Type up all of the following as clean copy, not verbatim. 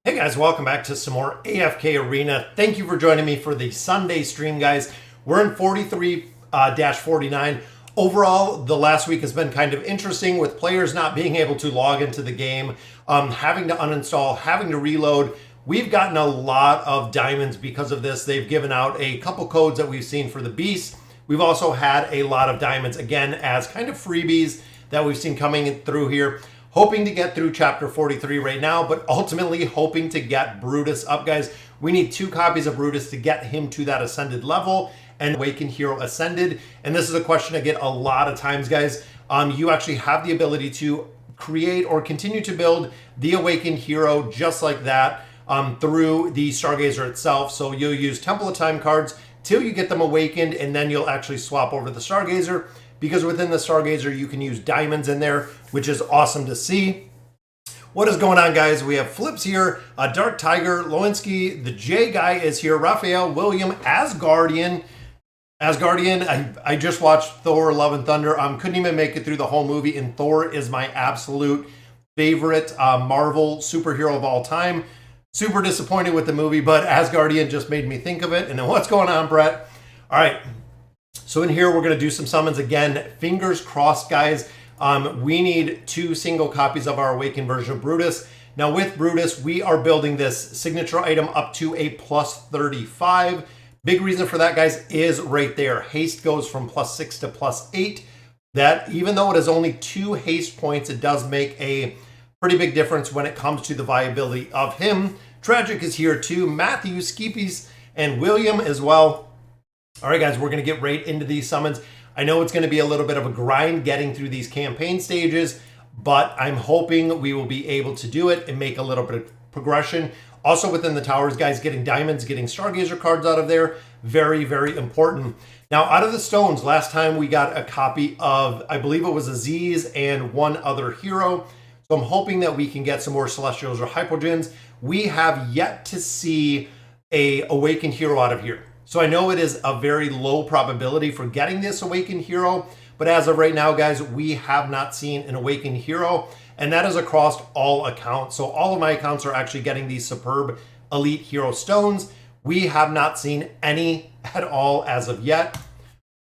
Hey guys, welcome back to some more AFK Arena. Thank you for joining me for the Sunday stream, guys. We're in 43-49. Overall, the last week has been kind of interesting with players not being able to log into the game, having to uninstall, having to reload. We've gotten a lot of diamonds because of this. They've given out a couple codes that we've seen for the beasts. We've also had a lot of diamonds, again, as kind of freebies that we've seen coming through here. Hoping to get through chapter 43 right now, but ultimately hoping to get Brutus up, guys. We need 2 copies of Brutus to get him to that ascended level and Awakened Hero ascended. And this is a question I get a lot of times, guys. You actually have the ability to create or continue to build the Awakened Hero just like that through the Stargazer itself. So you'll use Temple of Time cards till you get them awakened, and then you'll actually swap over the Stargazer, because within the Stargazer, you can use diamonds in there, which is awesome to see. What is going on, guys? We have Flips here, Dark Tiger, Lewinsky, the J Guy is here, Raphael, William, Asgardian. I just watched Thor Love and Thunder. Couldn't even make it through the whole movie, and Thor is my absolute favorite Marvel superhero of all time. Super disappointed with the movie, but Asgardian just made me think of it. And then what's going on, Brett? All right. So in here, we're going to do some summons again. Fingers crossed, guys. We need 2 single copies of our Awakened version of Brutus. Now with Brutus, we are building this signature item up to a plus 35. Big reason for that, guys, is right there. Haste goes from plus 6 to plus 8. That, even though it is only 2 haste points, it does make a pretty big difference when it comes to the viability of him. Tragic is here too. Matthew, Skeepies, and William as well. All right, guys, we're going to get right into these summons. I know it's going to be a little bit of a grind getting through these campaign stages, but I'm hoping we will be able to do it and make a little bit of progression. Also within the towers, guys, getting diamonds, getting Stargazer cards out of there, very, very important. Now, out of the stones, last time we got a copy of, I believe it was Aziz and one other hero. So I'm hoping that we can get some more Celestials or Hypogens. We have yet to see a Awakened Hero out of here. So I know it is a very low probability for getting this Awakened Hero, but as of right now, guys, we have not seen an Awakened Hero, and that is across all accounts. So all of my accounts are actually getting these superb Elite Hero stones. We have not seen any at all as of yet.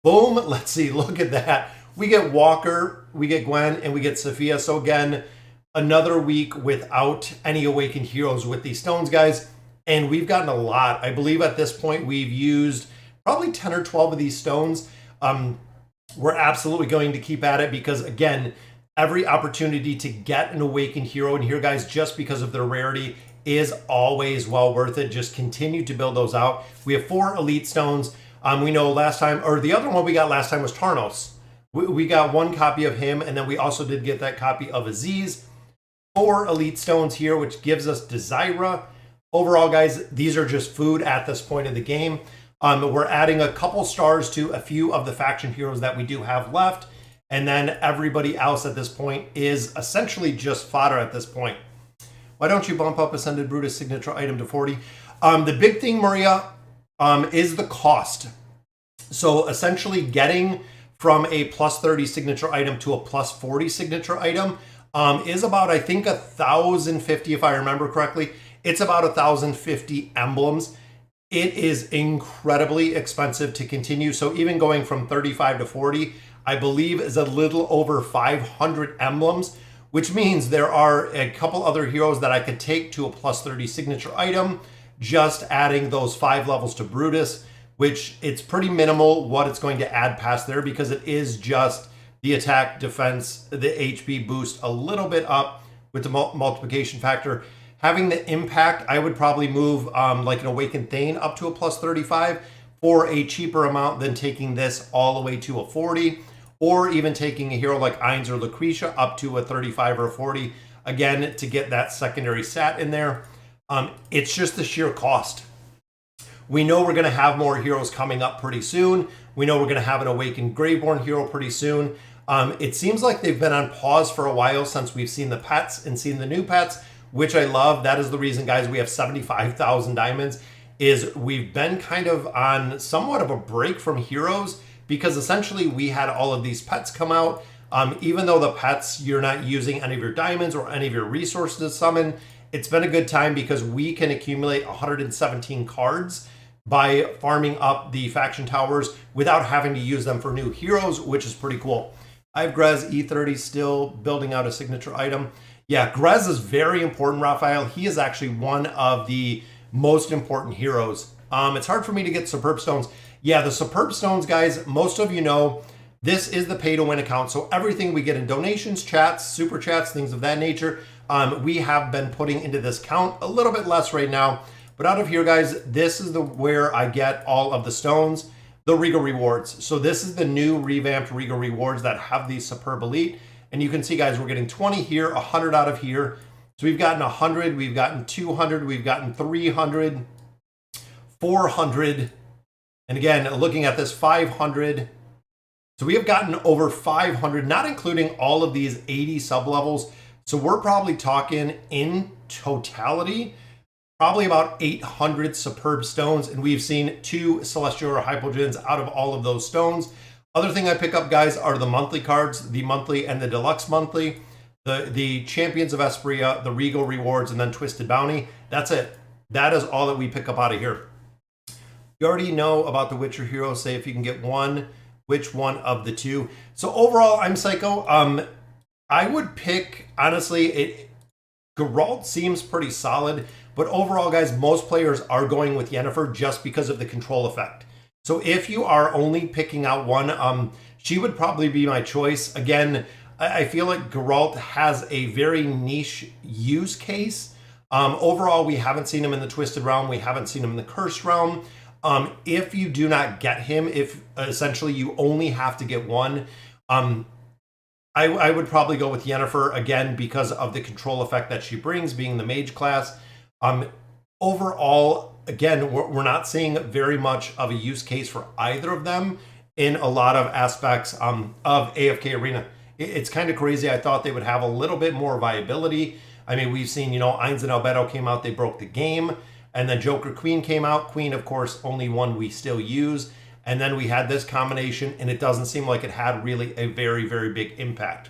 Boom, let's see, look at that. We get Walker, we get Gwen, and we get Sophia. So again, another week without any Awakened Heroes with these stones, guys. And we've gotten a lot. I believe at this point we've used probably 10 or 12 of these stones. We're absolutely going to keep at it because, again, every opportunity to get an Awakened Hero in here, guys, just because of their rarity, is always well worth it. Just continue to build those out. We have 4 Elite Stones. We know last time, or the other one we got last time was Tarnos. We got 1 copy of him, and then we also did get that copy of Aziz. 4 Elite Stones here, which gives us Desira. Overall, guys, these are just food at this point of the game. We're adding a couple stars to a few of the faction heroes that we do have left. And then everybody else at this point is essentially just fodder at this point. Why don't you bump up Ascended Brutus signature item to 40? The big thing, Maria, is the cost. So essentially getting from a plus 30 signature item to a plus 40 signature item is about, I think, 1,050, if I remember correctly. It's about 1,050 emblems. It is incredibly expensive to continue. So even going from 35 to 40, I believe is a little over 500 emblems, which means there are a couple other heroes that I could take to a plus 30 signature item, just adding those 5 levels to Brutus, which it's pretty minimal what it's going to add past there because it is just the attack, defense, the HP boost a little bit up with the multiplication factor. Having the impact, I would probably move like an Awakened Thane up to a plus 35 for a cheaper amount than taking this all the way to a 40, or even taking a hero like Ainz or Lucretia up to a 35 or a 40, again, to get that secondary stat in there. It's just the sheer cost. We know we're going to have more heroes coming up pretty soon. We know we're going to have an Awakened Graveborn hero pretty soon. It seems like they've been on pause for a while since we've seen the pets and seen the new pets, which I love. That is the reason, guys, we have 75,000 diamonds, is we've been kind of on somewhat of a break from heroes because essentially we had all of these pets come out. Even though the pets, you're not using any of your diamonds or any of your resources to summon, it's been a good time because we can accumulate 117 cards by farming up the faction towers without having to use them for new heroes, which is pretty cool. I have Grez E30 still building out a signature item. Yeah, Grez is very important, Raphael. He is actually one of the most important heroes. It's hard for me to get Superb Stones. Yeah, the Superb Stones, guys, most of you know, this is the pay-to-win account. So everything we get in donations, chats, super chats, things of that nature, we have been putting into this account. A little bit less right now. But out of here, guys, this is where I get all of the stones, the Regal Rewards. So this is the new revamped Regal Rewards that have the Superb Elite. And you can see, guys, we're getting 20 here, 100 out of here. So we've gotten 100, we've gotten 200, we've gotten 300, 400. And again, looking at this, 500. So we have gotten over 500, not including all of these 80 sub-levels. So we're probably talking in totality, probably about 800 Superb Stones. And we've seen 2 Celestial or Hypogens out of all of those stones. Other thing I pick up, guys, are the monthly cards, the monthly and the deluxe monthly, the Champions of Espria, the Regal Rewards, and then Twisted Bounty. That's it. That is all that we pick up out of here. You already know about the Witcher heroes. Say if you can get one, which one of the 2? So overall, I'm Psycho. I would pick, honestly, Geralt seems pretty solid, but overall, guys, most players are going with Yennefer just because of the control effect. So if you are only picking out one, she would probably be my choice. Again, I feel like Geralt has a very niche use case. Overall, we haven't seen him in the Twisted Realm. We haven't seen him in the Cursed Realm. If you do not get him, if essentially you only have to get one, I would probably go with Yennefer, again, because of the control effect that she brings, being the mage class. Overall, again, we're not seeing very much of a use case for either of them in a lot of aspects of AFK Arena. It's kind of crazy. I thought they would have a little bit more viability. I mean, we've seen, Ainz and Albedo came out, they broke the game. And then Joker Queen came out. Queen, of course, only one we still use. And then we had this combination, and it doesn't seem like it had really a very, very big impact.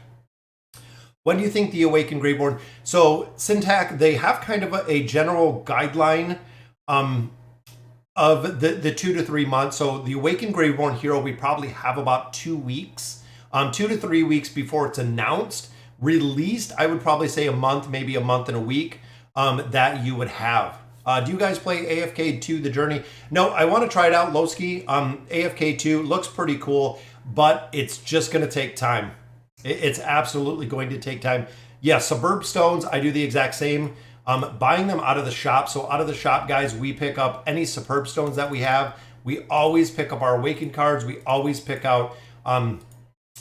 When do you think the Awakened Greyborn? So Syntac, they have kind of a general guideline of the 2 to 3 months. So the Awakened Greyborn hero, we probably have about 2 weeks, 2 to 3 weeks before it's announced. Released, I would probably say a month, maybe a month and a week that you would have. Do you guys play AFK 2 The Journey? No, I want to try it out, Lowski. AFK 2 looks pretty cool, but it's just going to take time. It's absolutely going to take time. Yeah, Superb Stones, I do the exact same. Buying them out of the shop. So out of the shop, guys, we pick up any Superb Stones that we have. We always pick up our Awakened cards. We always pick out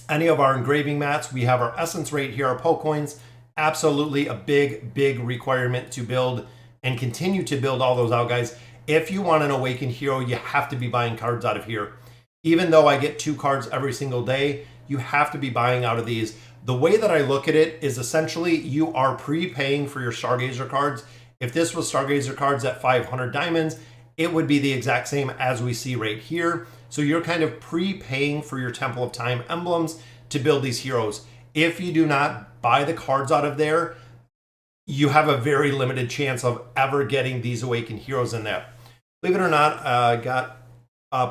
any of our engraving mats. We have our Essence Rate here, our Poe coins. Absolutely a big, big requirement to build and continue to build all those out, guys. If you want an Awakened hero, you have to be buying cards out of here. Even though I get 2 cards every single day, you have to be buying out of these. The way that I look at it is essentially you are prepaying for your Stargazer cards. If this was Stargazer cards at 500 diamonds, it would be the exact same as we see right here. So you're kind of prepaying for your Temple of Time emblems to build these heroes. If you do not buy the cards out of there, you have a very limited chance of ever getting these Awakened heroes in there. Believe it or not, I got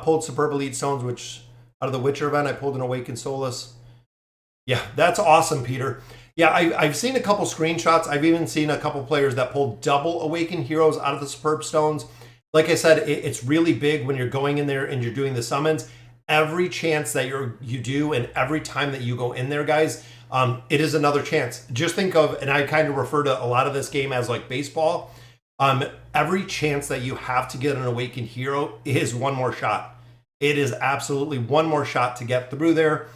pulled Superb Elite Stones, which out of the Witcher event, I pulled an Awakened Solus. Yeah, that's awesome, Peter. Yeah, I've seen a couple screenshots. I've even seen a couple players that pulled double Awakened heroes out of the Superb Stones. Like I said, it's really big when you're going in there and you're doing the summons. Every chance that you do and every time that you go in there, guys, it is another chance. Just think of, and I kind of refer to a lot of this game as like baseball. Every chance that you have to get an Awakened hero is one more shot. It is absolutely one more shot to get through there.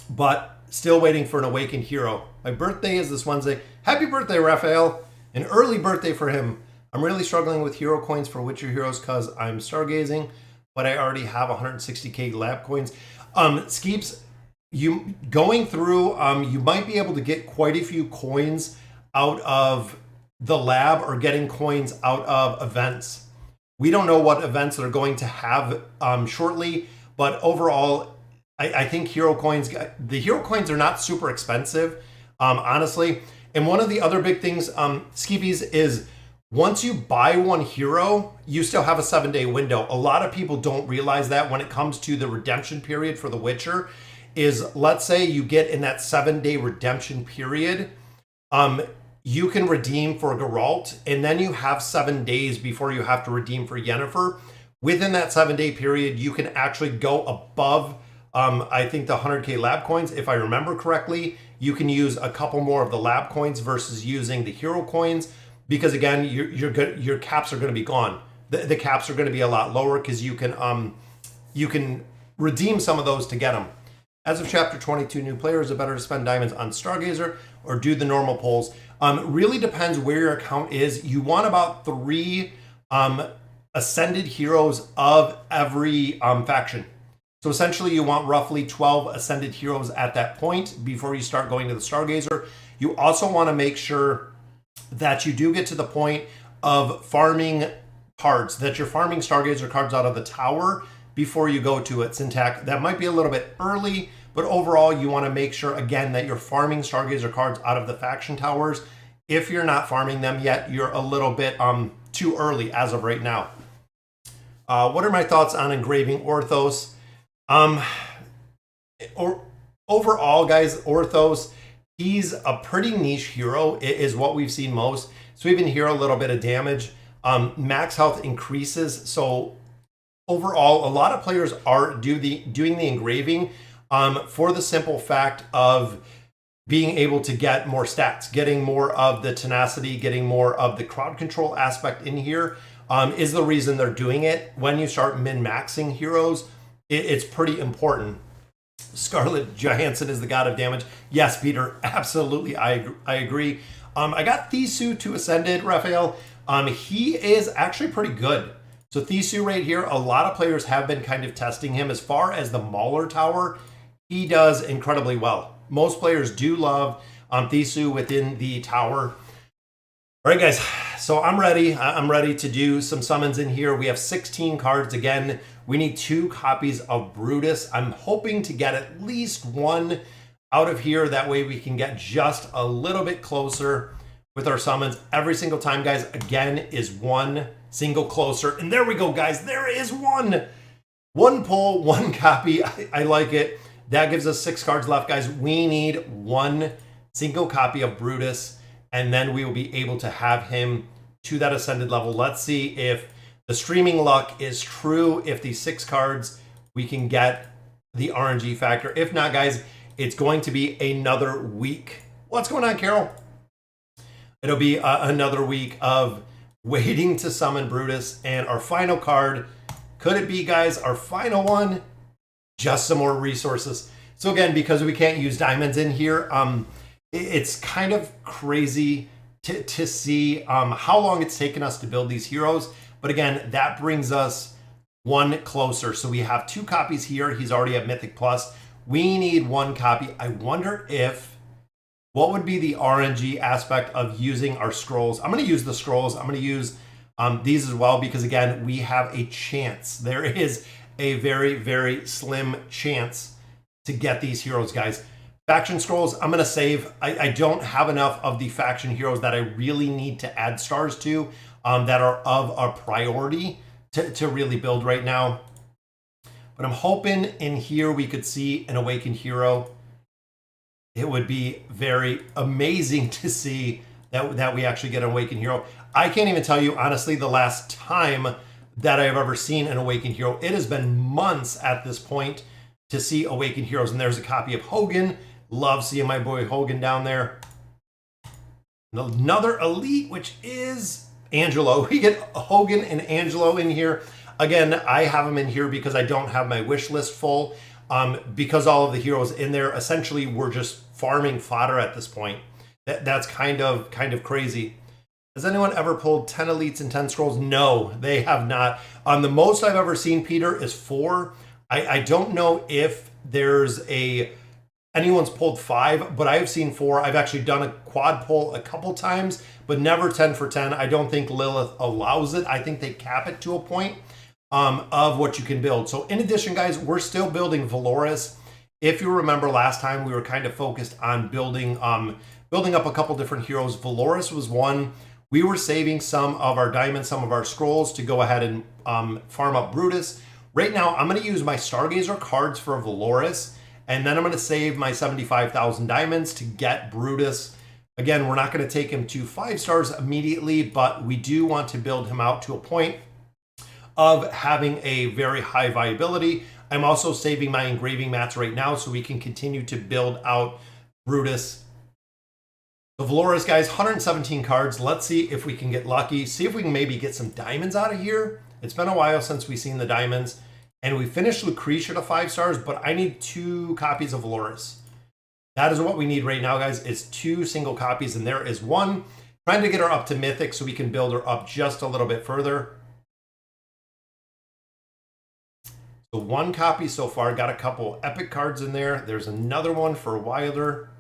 But still waiting for an Awakened hero. My birthday is this Wednesday. Happy birthday, Raphael. An early birthday for him. I'm really struggling with hero coins for Witcher heroes because I'm stargazing, but I already have 160k lab coins. Skeeps, you going through, you might be able to get quite a few coins out of the lab or getting coins out of events. We don't know what events they're going to have shortly, but overall, I think hero coins, the hero coins are not super expensive, honestly. And one of the other big things, Skeepies, is once you buy one hero, you still have a 7-day window. A lot of people don't realize that when it comes to the redemption period for The Witcher is, let's say you get in that 7-day redemption period, you can redeem for Geralt, and then you have 7 days before you have to redeem for Yennefer. Within that 7-day period, you can actually go above, I think, the 100k lab coins. If I remember correctly, you can use a couple more of the lab coins versus using the hero coins, because again, your caps are going to be gone. The caps are going to be a lot lower because you can redeem some of those to get them. As of chapter 22, new players are better to spend diamonds on Stargazer or do the normal pulls. Really depends where your account is. You want about 3 ascended heroes of every faction. So essentially you want roughly 12 ascended heroes at that point before you start going to the Stargazer. You also want to make sure that you do get to the point of farming cards, that you're farming Stargazer cards out of the tower before you go to it. Syntax, that might be a little bit early, but overall you want to make sure again that you're farming Stargazer cards out of the faction towers. If you're not farming them yet, you're a little bit too early as of right now. What are my thoughts on engraving Orthos? Overall, guys, Orthos, he's a pretty niche hero, is what we've seen most. So even here, a little bit of damage. Max health increases. So overall, a lot of players are doing the engraving for the simple fact of being able to get more stats, getting more of the tenacity, getting more of the crowd control aspect in here is the reason they're doing it. When you start min-maxing heroes, it's pretty important. Scarlett Johansson is the god of damage. Yes, Peter, absolutely, I agree. I got Thisu to Ascended, Raphael. He is actually pretty good. So Thisu right here, a lot of players have been kind of testing him. As far as the Mauler Tower, he does incredibly well. Most players do love Thisu within the tower. All right, guys, so I'm ready. I'm ready to do some summons in here. We have 16 cards again. We need 2 copies of Brutus. I'm hoping to get at least 1 out of here. That way we can get just a little bit closer with our summons. Every single time, guys, again, is 1 single closer. And there we go, guys. There is 1. 1 pull, 1 copy. I like it. That gives us 6 cards left, guys. We need 1 single copy of Brutus, and then we will be able to have him to that ascended level. Let's see if the streaming luck is true. If these 6 cards, we can get the RNG factor. If not, guys, it's going to be another week. What's going on, Carol? It'll be another week of waiting to summon Brutus. And our final card, could it be, guys, our final one? Just some more resources. So again, because we can't use diamonds in here, it's kind of crazy to see how long it's taken us to build these heroes. But again, that brings us 1 closer. So we have 2 copies here. He's already at Mythic Plus. We need 1 copy. I wonder what would be the RNG aspect of using our scrolls. I'm going to use the scrolls. I'm going to use these as well, because again, we have a chance. There is a very, very slim chance to get these heroes, guys. Faction scrolls, I'm going to save. I don't have enough of the faction heroes that I really need to add stars to that are of a priority to really build right now. But I'm hoping in here we could see an awakened hero. It would be very amazing to see that we actually get an awakened hero. I can't even tell you, honestly, the last time that I've ever seen an awakened hero. It has been months at this point to see awakened heroes. And there's a copy of Hogan. Love seeing my boy Hogan down there. Another elite, which is Angelo. We get Hogan and Angelo in here. Again, I have them in here because I don't have my wish list full. Because all of the heroes in there essentially were just farming fodder at this point. That's kind of crazy. Has anyone ever pulled 10 elites and 10 scrolls? No, they have not. The most I've ever seen, Peter, is 4. I don't know if there's anyone's pulled 5, but I've seen 4. I've actually done a quad pull a couple times, but never 10 for 10. I don't think Lilith allows it. I think they cap it to a point of what you can build. So in addition, guys, we're still building Valoris. If you remember last time, we were kind of focused on building building up a couple different heroes. Valoris was one. We were saving some of our diamonds, some of our scrolls to go ahead and farm up Brutus. Right now, I'm going to use my Stargazer cards for Valoris, and then I'm going to save my 75,000 diamonds to get Brutus. Again, we're not going to take him to 5 stars immediately, but we do want to build him out to a point of having a very high viability. I'm also saving my engraving mats right now so we can continue to build out Brutus. The Valoris, guys, 117 cards. Let's see if we can get lucky. See if we can maybe get some diamonds out of here. It's been a while since we've seen the diamonds. And we finished Lucretia to 5 stars, but I need 2 copies of Valoris. That is what we need right now, guys. It's 2 single copies, and there is 1. Trying to get her up to Mythic so we can build her up just a little bit further. So 1 copy so far. Got a couple epic cards in there. There's another one for Wilder.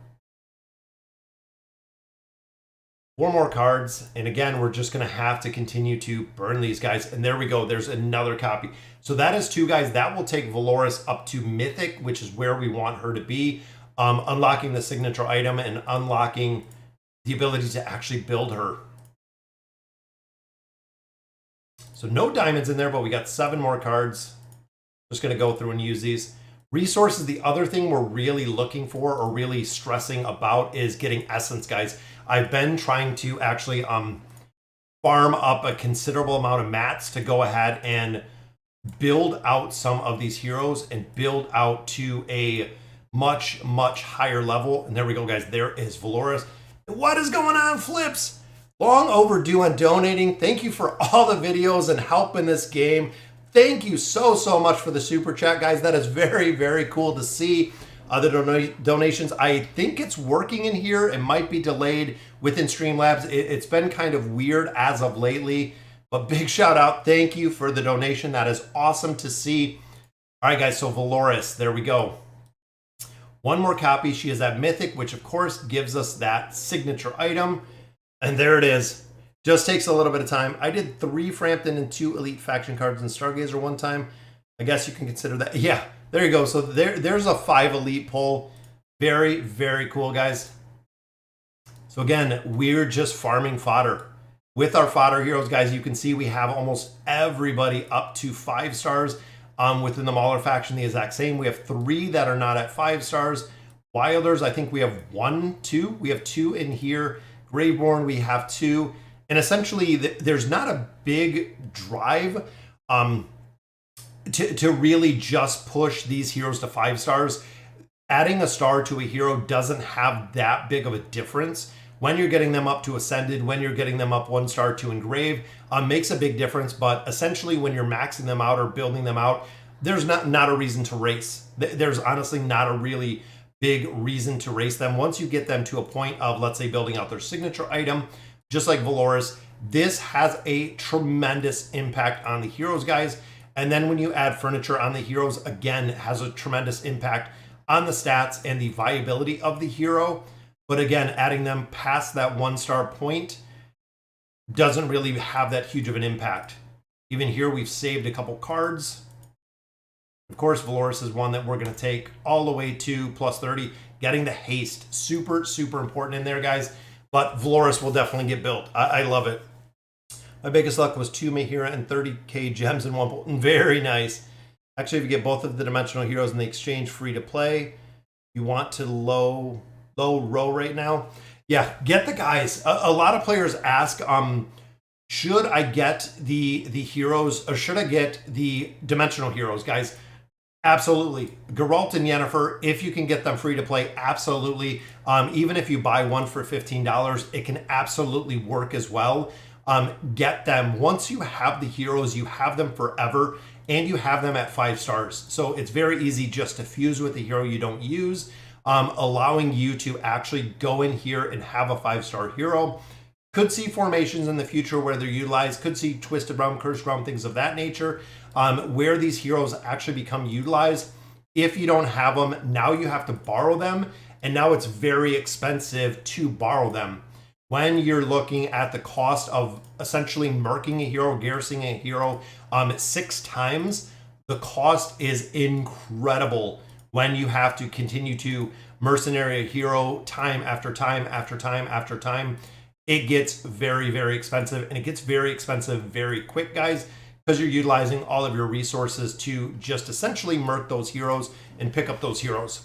4 more cards, and again, we're just going to have to continue to burn these guys. And there we go. There's another copy. So that is 2 guys. That will take Valoris up to Mythic, which is where we want her to be. Unlocking the signature item and unlocking the ability to actually build her. So no diamonds in there, but we got 7 more cards. Just going to go through and use these. Resources, the other thing we're really looking for or really stressing about is getting essence, guys. I've been trying to actually farm up a considerable amount of mats to go ahead and build out some of these heroes and build out to a much, much higher level. And there we go, guys. There is Valoris. What is going on, Flips? Long overdue on donating. Thank you for all the videos and help in this game. Thank you so much for the super chat, guys. That is very, very cool to see. The donations, I think it's working in here. It might be delayed within Streamlabs. It's been kind of weird as of lately, but big shout out. Thank you for the donation. That is awesome to see. All right, guys, so Valoris, there we go. 1 more copy. She is at Mythic, which of course gives us that signature item. And there it is. Just takes a little bit of time. I did 3 Frampton and 2 Elite Faction cards in Stargazer one time. I guess you can consider that. Yeah, there you go. So there's a 5 Elite pull. Very, very cool, guys. So again, we're just farming fodder. With our fodder heroes, guys, you can see we have almost everybody up to 5 stars. Within the Mauler faction, the exact same. We have 3 that are not at 5 stars. Wilders, I think we have 1, 2. We have 2 in here. Graveborn, we have 2. And essentially, there's not a big drive to really just push these heroes to 5 stars. Adding a star to a hero doesn't have that big of a difference. When you're getting them up to Ascended, when you're getting them up 1 star to Engrave, makes a big difference. But essentially, when you're maxing them out or building them out, there's not a reason to race. There's honestly not a really big reason to race them. Once you get them to a point of, let's say, building out their signature item, just like Valoris, this has a tremendous impact on the heroes, guys. And then when you add furniture on the heroes, again, it has a tremendous impact on the stats and the viability of the hero. But again, adding them past that 1 star point doesn't really have that huge of an impact. Even here, we've saved a couple cards. Of course, Valoris is one that we're going to take all the way to plus 30. Getting the haste, super important in there, guys. But Valoris will definitely get built. I love it. My biggest luck was 2 Mahira and 30k gems in 1 bolt. Very nice. Actually, if you get both of the dimensional heroes in the exchange free to play, you want to low row right now. Yeah, get the guys. A lot of players ask, should I get the heroes or should I get the dimensional heroes, guys? Absolutely. Geralt and Yennefer, if you can get them free to play, absolutely. Even if you buy one for $15, it can absolutely work as well. Get them. Once you have the heroes, you have them forever, and you have them at 5 stars. So it's very easy just to fuse with the hero you don't use, allowing you to actually go in here and have a 5-star hero. Could see formations in the future where they're utilized, could see Twisted Realm, Cursed Realm, things of that nature, where these heroes actually become utilized. If you don't have them, now you have to borrow them, and now it's very expensive to borrow them. When you're looking at the cost of essentially murking a hero, garrisoning a hero 6 times, the cost is incredible when you have to continue to mercenary a hero time after time after time after time, it gets very, very expensive, and it gets very expensive very quick, guys, because you're utilizing all of your resources to just essentially murk those heroes and pick up those heroes.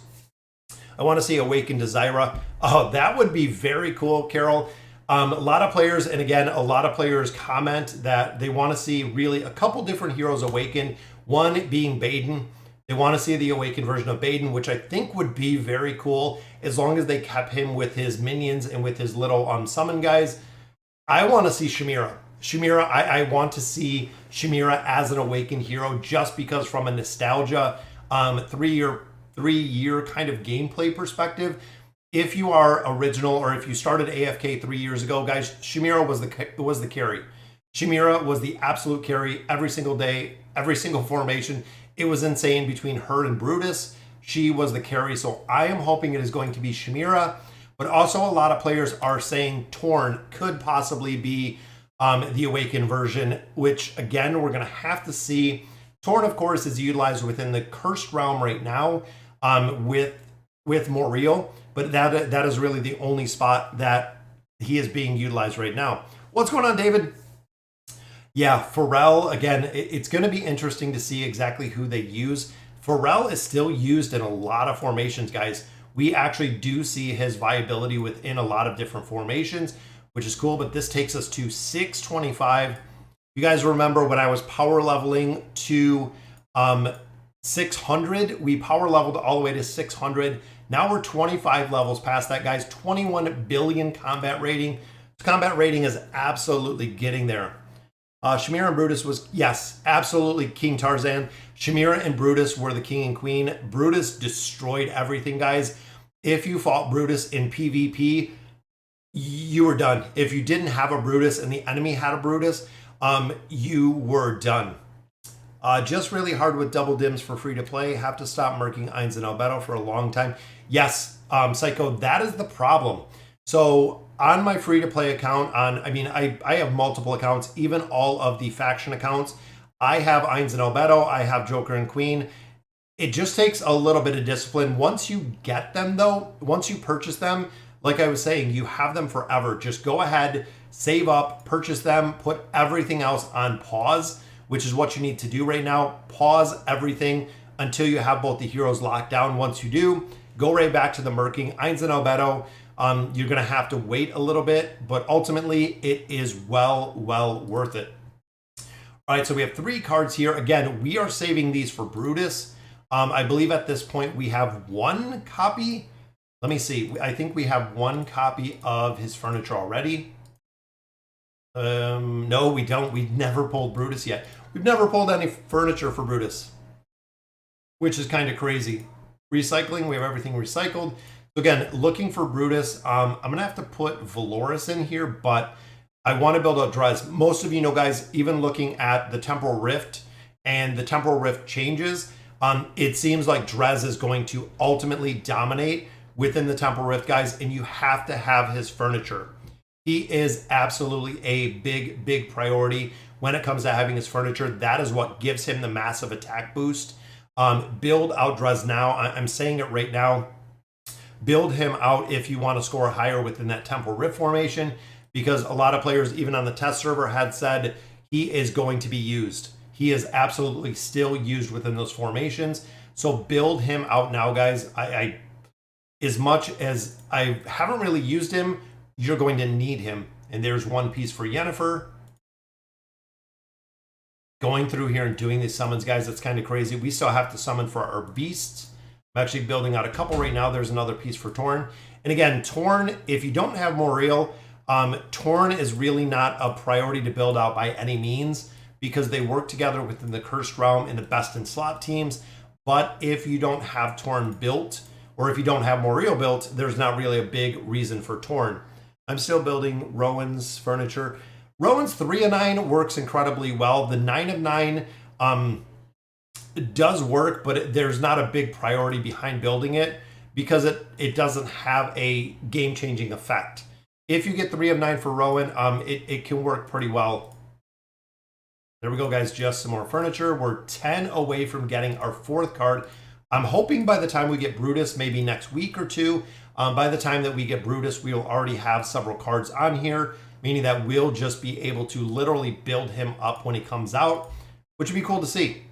I want to see Awakened Desira. Oh, that would be very cool, Carol. A lot of players, and again, a lot of players comment that they want to see really a couple different heroes awakened. One being Baden. They want to see the awakened version of Baden, which I think would be very cool as long as they kept him with his minions and with his little summon guys. I want to see Shamira. I want to see Shamira as an awakened hero just because from a nostalgia, three-year kind of gameplay perspective. If you are original or if you started AFK 3 years ago, guys, Shamira was the carry. Shamira was the absolute carry every single day, every single formation. It was insane between her and Brutus. She was the carry. So I am hoping it is going to be Shamira, but also a lot of players are saying Torn could possibly be the awakened version, which again, we're going to have to see. Torn, of course, is utilized within the cursed realm right now with Moriel, but that is really the only spot that he is being utilized right now. What's going on, David? Yeah, Pharrell, again, it's going to be interesting to see exactly who they use. Pharrell is still used in a lot of formations, guys. We actually do see his viability within a lot of different formations, which is cool, but this takes us to 625. You guys remember when I was power leveling to 600, we power leveled all the way to 600. Now we're 25 levels past that, guys. 21 billion combat rating. Combat rating is absolutely getting there. Shamira and Brutus was, yes, absolutely King Tarzan. Shamira and Brutus were the king and queen. Brutus destroyed everything, guys. If you fought Brutus in PvP, you were done. If you didn't have a Brutus and the enemy had a Brutus, you were done. Just really hard with double dims for free to play. Have to stop murking Ainz and Albedo for a long time. Yes, Psycho, that is the problem. So on my free to play account, I have multiple accounts, even all of the faction accounts. I have Ainz and Albedo, I have Joker and Queen. It just takes a little bit of discipline. Once you get them though, once you purchase them, like I was saying, you have them forever. Just go ahead, save up, purchase them, put everything else on pause, which is what you need to do right now. Pause everything until you have both the heroes locked down. Once you do, go right back to the murking. Ainz and Albedo, you're going to have to wait a little bit, but ultimately it is well worth it. All right, so we have 3 cards here. Again, we are saving these for Brutus. I believe at this point we have 1 copy. Let me see. I think we have 1 copy of his furniture already. No, we don't. We've never pulled Brutus yet. We've never pulled any furniture for Brutus, which is kind of crazy. Recycling, we have everything recycled. So again, looking for Brutus. I'm going to have to put Valoris in here, but I want to build out Drez. Most of you know, guys, even looking at the Temporal Rift and the Temporal Rift changes, it seems like Drez is going to ultimately dominate within the Temporal Rift, guys, and you have to have his furniture. He is absolutely a big priority when it comes to having his furniture. That is what gives him the massive attack boost. Build out Drez now. I'm saying it right now. Build him out if you want to score higher within that Temporal Rift formation, because a lot of players, even on the test server, had said he is going to be used. He is absolutely still used within those formations. So build him out now, guys. I as much as I haven't really used him, you're going to need him. And there's 1 piece for Yennefer. Going through here and doing these summons, guys, that's kind of crazy. We still have to summon for our beasts. I'm actually building out a couple right now. There's another piece for Torn. And again, Torn, if you don't have Moriel, Torn is really not a priority to build out by any means, because they work together within the Cursed Realm in the best in slot teams. But if you don't have Torn built, or if you don't have Moriel built, there's not really a big reason for Torn. I'm still building Rowan's furniture. Rowan's 3 of 9 works incredibly well. The 9 of 9 does work, but there's not a big priority behind building it because it doesn't have a game-changing effect. If you get 3 of 9 for Rowan, it can work pretty well. There we go, guys. Just some more furniture. We're 10 away from getting our 4th card I'm hoping by the time we get Brutus, maybe next week or two, by the time that we get Brutus, we will already have several cards on here, meaning that we'll just be able to literally build him up when he comes out, which would be cool to see.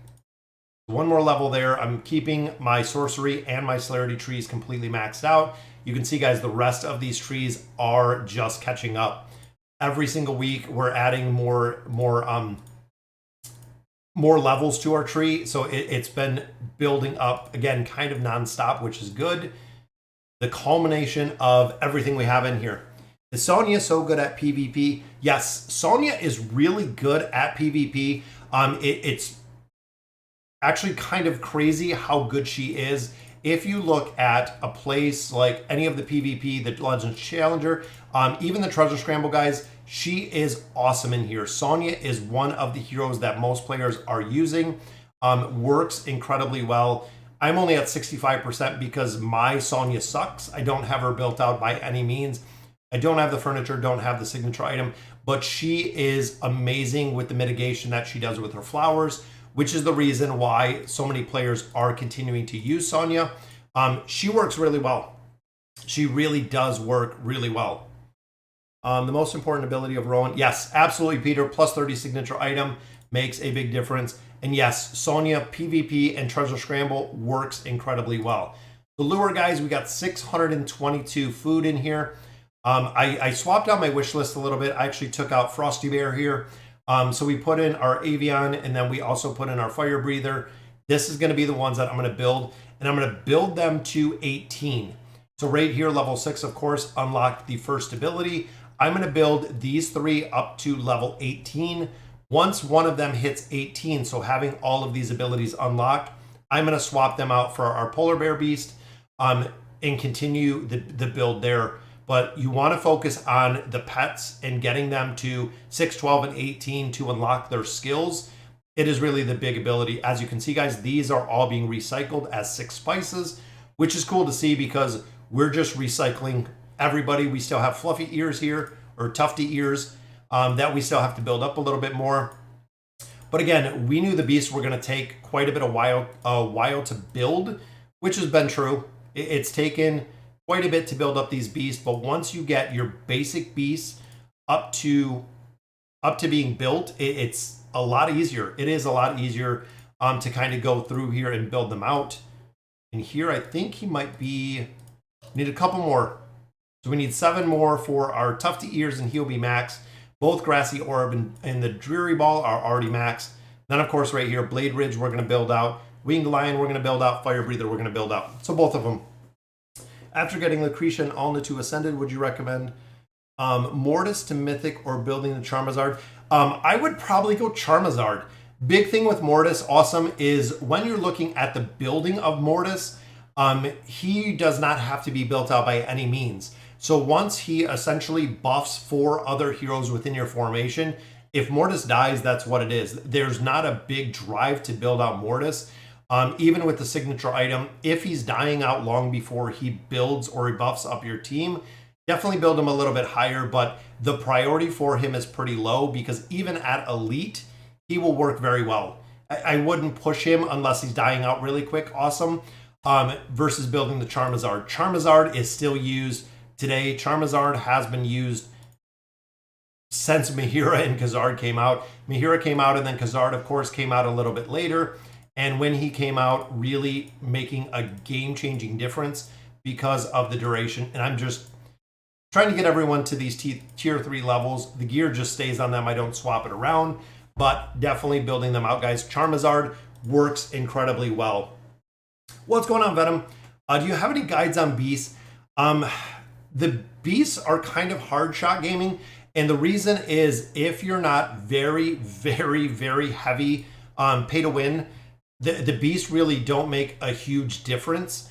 One more level there. I'm keeping my sorcery and my celerity trees completely maxed out. You can see, guys, the rest of these trees are just catching up. Every single week, we're adding more levels to our tree. So it's been building up, again, kind of nonstop, which is good. The culmination of everything we have in here. Is Sonya so good at PvP? Yes, Sonya is really good at PvP. It's actually kind of crazy how good she is. If you look at a place like any of the PvP, the Legends Challenger, even the Treasure Scramble, guys, she is awesome in here. Sonya is one of the heroes that most players are using. Works incredibly well. I'm only at 65% because my Sonya sucks. I don't have her built out by any means. I don't have the furniture, don't have the signature item, but she is amazing with the mitigation that she does with her flowers, which is the reason why so many players are continuing to use Sonya. She works really well. She really does work really well. The most important ability of Rowan, yes, absolutely, Peter. Plus 30 signature item makes a big difference. And yes, Sonya, PvP, and Treasure Scramble works incredibly well. The lure, guys, we got 622 food in here. I swapped out my wish list a little bit. I actually took out Frosty Bear here. So we put in our Avian, and then we also put in our Fire Breather. This is going to be the ones that I'm going to build, and I'm going to build them to 18. So right here, level 6, of course, unlocked the first ability. I'm going to build these 3 up to level 18. Once one of them hits 18, so having all of these abilities unlocked, I'm going to swap them out for our Polar Bear Beast and continue the build there. But you want to focus on the pets and getting them to 6, 12, and 18 to unlock their skills. It is really the big ability. As you can see, guys, these are all being recycled as 6 spices, which is cool to see because we're just recycling everybody. We still have fluffy ears here, or tufty ears, that we still have to build up a little bit more. But again, we knew the beasts were going to take quite a bit of while to build, which has been true. It's taken quite a bit to build up these beasts, but once you get your basic beasts up to being built, it's a lot easier. It is a lot easier to kind of go through here and build them out. And here, I think he might be, need a couple more. So we need 7 more for our Tufty Ears, and he'll be max. Both Grassy Orb and the Dreary Ball are already max. Then, of course, right here, Blade Ridge, we're going to build out. Winged Lion, we're going to build out. Fire Breather, we're going to build out. So both of them. After getting Lucretia and Alna to Ascended, would you recommend Mortis to Mythic or building the Charizard? I would probably go Charizard. Big thing with Mortis, awesome, is when you're looking at the building of Mortis, he does not have to be built out by any means. So once he essentially buffs 4 other heroes within your formation, if Mortis dies, that's what it is. There's not a big drive to build out Mortis. Even with the signature item, if he's dying out long before he builds or he buffs up your team, definitely build him a little bit higher, but the priority for him is pretty low because even at Elite, he will work very well. I wouldn't push him unless he's dying out really quick, awesome, versus building the Charizard. Charizard is still used today. Charizard has been used since Mahira and Khazard came out. Mahira came out, and then Khazard, of course, came out a little bit later. And when he came out, really making a game-changing difference because of the duration. And I'm just trying to get everyone to these tier 3 levels. The gear just stays on them. I don't swap it around, but definitely building them out, guys. Charizard works incredibly well. What's going on, Venom? Do you have any guides on beasts? The beasts are kind of hard shot gaming. And the reason is if you're not very, very, very heavy pay to win, the beasts really don't make a huge difference.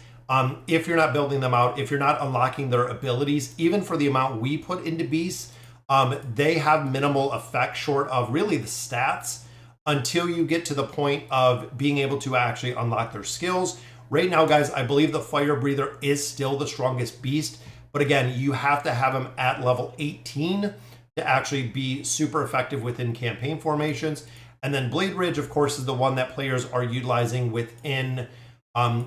If you're not building them out, if you're not unlocking their abilities, even for the amount we put into beasts, they have minimal effect short of really the stats until you get to the point of being able to actually unlock their skills. Right now, guys, I believe the Fire Breather is still the strongest beast. But again, you have to have him at level 18 to actually be super effective within campaign formations. And then Blade Ridge, of course, is the one that players are utilizing within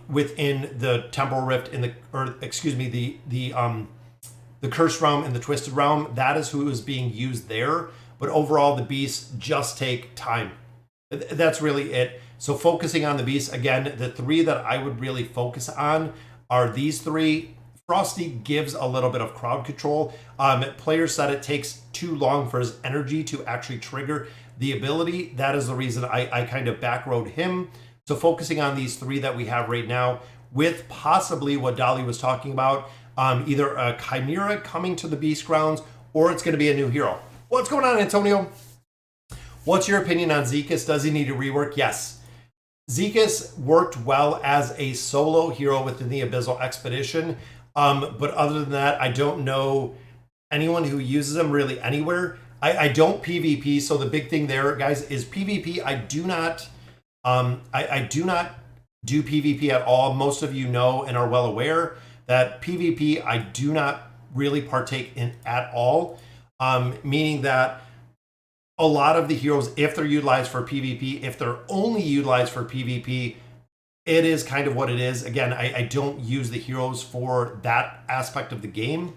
within the Temporal Rift in the, or excuse me, the Cursed Realm and the Twisted Realm. That is who is being used there. But overall, the beasts just take time. That's really it. So focusing on the beasts, again, the three that I would really focus on are these three. Frosty gives a little bit of crowd control. Players said it takes too long for his energy to actually trigger the ability. That is the reason I kind of backroad him. So focusing on these three that we have right now, with possibly what Dolly was talking about, either a Chimera coming to the Beast Grounds, or it's going to be a new hero. What's going on, Antonio? What's your opinion on Zekas? Does he need a rework? Yes. Zekas worked well as a solo hero within the Abyssal Expedition. But other than that, I don't know anyone who uses them really anywhere. I don't PvP, so the big thing there, guys, is PvP. I do not do PvP at all. Most of you know and are well aware that PvP I do not really partake in at all. Meaning that a lot of the heroes, if they're utilized for PvP, if they're only utilized for PvP, it is kind of what it is. Again, I don't use the heroes for that aspect of the game.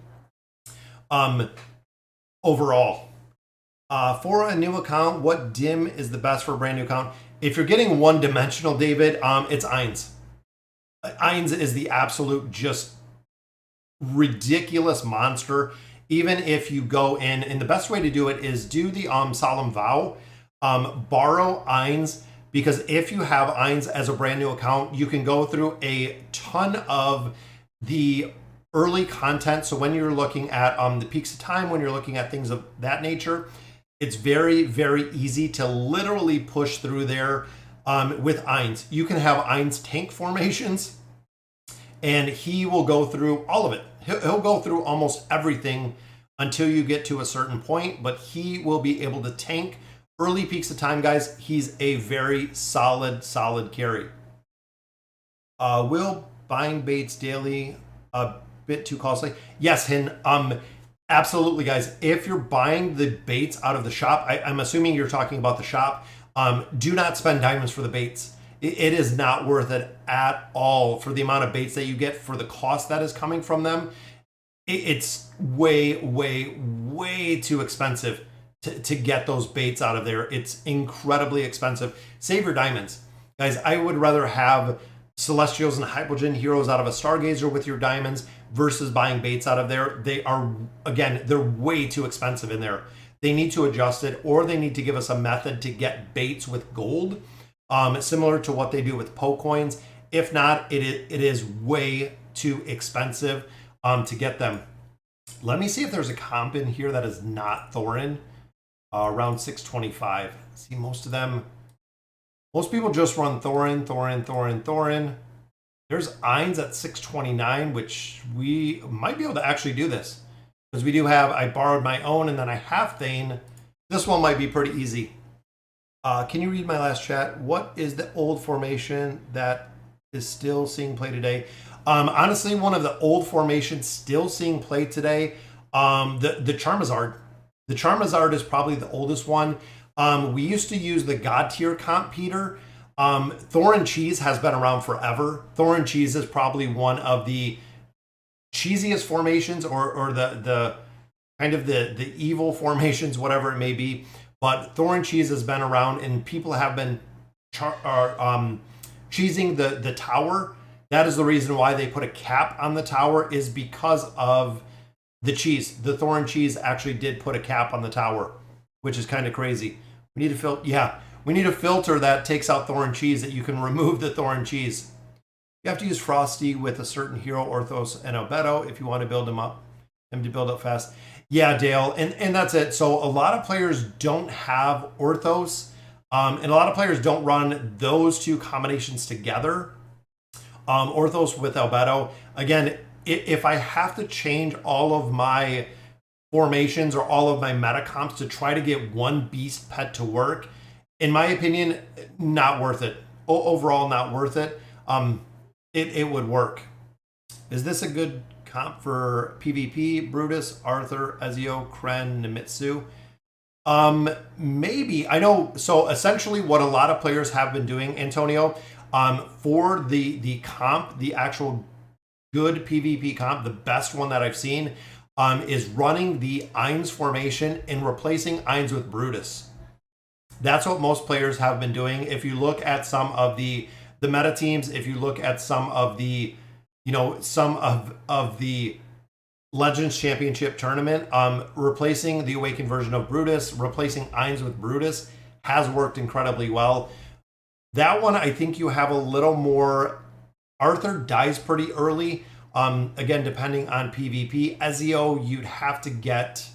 Overall, for a new account, what dim is the best for a brand new account? If you're getting one-dimensional, David, it's Ainz. Ainz is the absolute just ridiculous monster. Even if you go in, and the best way to do it is do the Solemn Vow, borrow Ainz. Because if you have Ainz as a brand new account, you can go through a ton of the early content. So when you're looking at the Peaks of Time, when you're looking at things of that nature, it's very, very easy to literally push through there with Ainz. You can have Ainz tank formations, and he will go through all of it. He'll go through almost everything until you get to a certain point, but he will be able to tank early Peaks of Time, guys. He's a very solid carry. Will buying baits daily a bit too costly? Yes, Hin. Absolutely, guys. If you're buying the baits out of the shop, I'm assuming you're talking about the shop. Do not spend diamonds for the baits. It is not worth it at all for the amount of baits that you get, for the cost that is coming from them. It's way too expensive to get those baits out of there. It's incredibly expensive. Save your diamonds. Guys, I would rather have Celestials and Hypogean heroes out of a Stargazer with your diamonds versus buying baits out of there. They are, again, they're way too expensive in there. They need to adjust it, or they need to give us a method to get baits with gold, similar to what they do with Poe coins. If not, it is way too expensive to get them. Let me see if there's a comp in here that is not Thorin. Around 625. See, most people just run Thorin. There's Ainz at 629, which we might be able to actually do this. Because we do have, I borrowed my own, and then I have Thane. This one might be pretty easy. Can you read my last chat? What is the old formation that is still seeing play today? Honestly, one of the old formations still seeing play today, the Charizard. The Charizard is probably the oldest one. We used to use the God tier comp, Peter. Thorin Cheese has been around forever. Thorin Cheese is probably one of the cheesiest formations, or the kind of the evil formations, whatever it may be. But Thorin Cheese has been around, and people have been cheesing the tower. That is the reason why they put a cap on the tower, is because of the cheese. The Thorin Cheese actually did put a cap on the tower, which is kind of crazy. We need a filter that takes out Thorin Cheese, that you can remove the Thorin Cheese. You have to use Frosty with a certain hero, Orthos and Albedo, if you want to build him to build up fast. Yeah, Dale, and that's it. So a lot of players don't have Orthos, and a lot of players don't run those two combinations together. Orthos with Albedo. Again, if I have to change all of my formations or all of my meta comps to try to get one beast pet to work, in my opinion, not worth it. Overall, not worth it. It would work. Is this a good comp for PvP? Brutus, Arthur, Ezio, Kren, Nemitsu? Maybe. I know. So essentially what a lot of players have been doing, Antonio, For the comp, the actual good PvP comp, the best one that I've seen is running the Eins formation and replacing Eins with Brutus. That's what most players have been doing. If you look at some of the meta teams, if you look at some of the, some of the Legends Championship tournament, replacing the Awakened version of Brutus, replacing Eins with Brutus has worked incredibly well. That one, I think you have a little more. Arthur dies pretty early. Again, depending on PvP. Ezio, you'd have to get.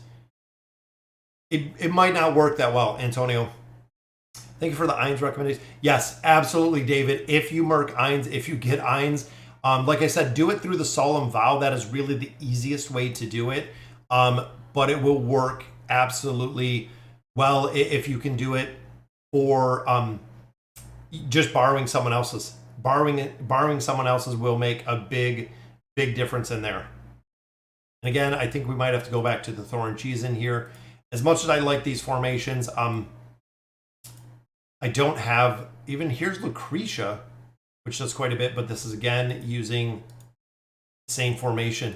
It might not work that well, Antonio. Thank you for the Eins recommendation. Yes, absolutely, David. If you merc Eins, if you get Eins, like I said, do it through the Solemn Vow. That is really the easiest way to do it. But it will work absolutely well if you can do it for just borrowing someone else's. Borrowing someone else's will make a big difference in there. And again, I think we might have to go back to the Thorn Cheese in here. As much as I like these formations, I don't have, even here's Lucretia, which does quite a bit, but this is again using the same formation.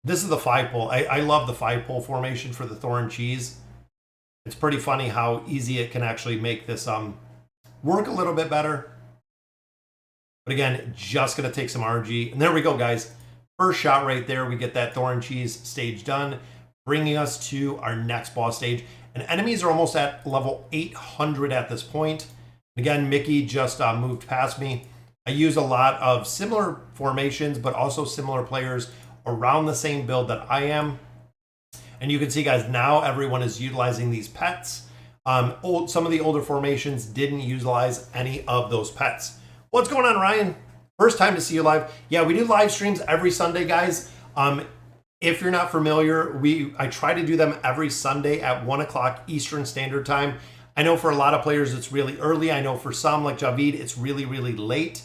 This is the 5-pole. I love the 5-pole formation for the Thorn Cheese. It's pretty funny how easy it can actually make this work a little bit better. But again, just going to take some RG. And there we go, guys. First shot right there. We get that Thorn Cheese stage done, bringing us to our next boss stage. And enemies are almost at level 800 at this point. Again, Mickey just moved past me. I use a lot of similar formations, but also similar players around the same build that I am. And you can see, guys, now everyone is utilizing these pets. Some of the older formations didn't utilize any of those pets. What's going on, Ryan? First time to see you live. Yeah, we do live streams every Sunday, guys. If you're not familiar, I try to do them every Sunday at 1 o'clock Eastern Standard Time. I know for a lot of players it's really early. I know for some, like Javid, it's really late.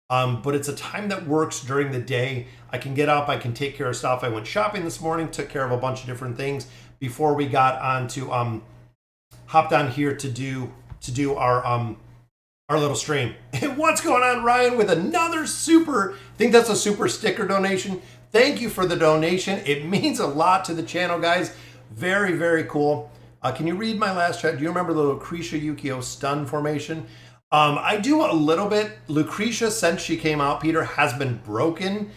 But it's a time that works during the day. I can get up, I can take care of stuff. I went shopping this morning, took care of a bunch of different things before we got on to hopped on here to do our little stream. And what's going on, Ryan, with another super, I think that's a super sticker donation. Thank you for the donation. It means a lot to the channel, guys. Very cool. Can you read my last chat? Do you remember the Lucretia Yukio stun formation? I do a little bit. Lucretia, since she came out, Peter, has been broken.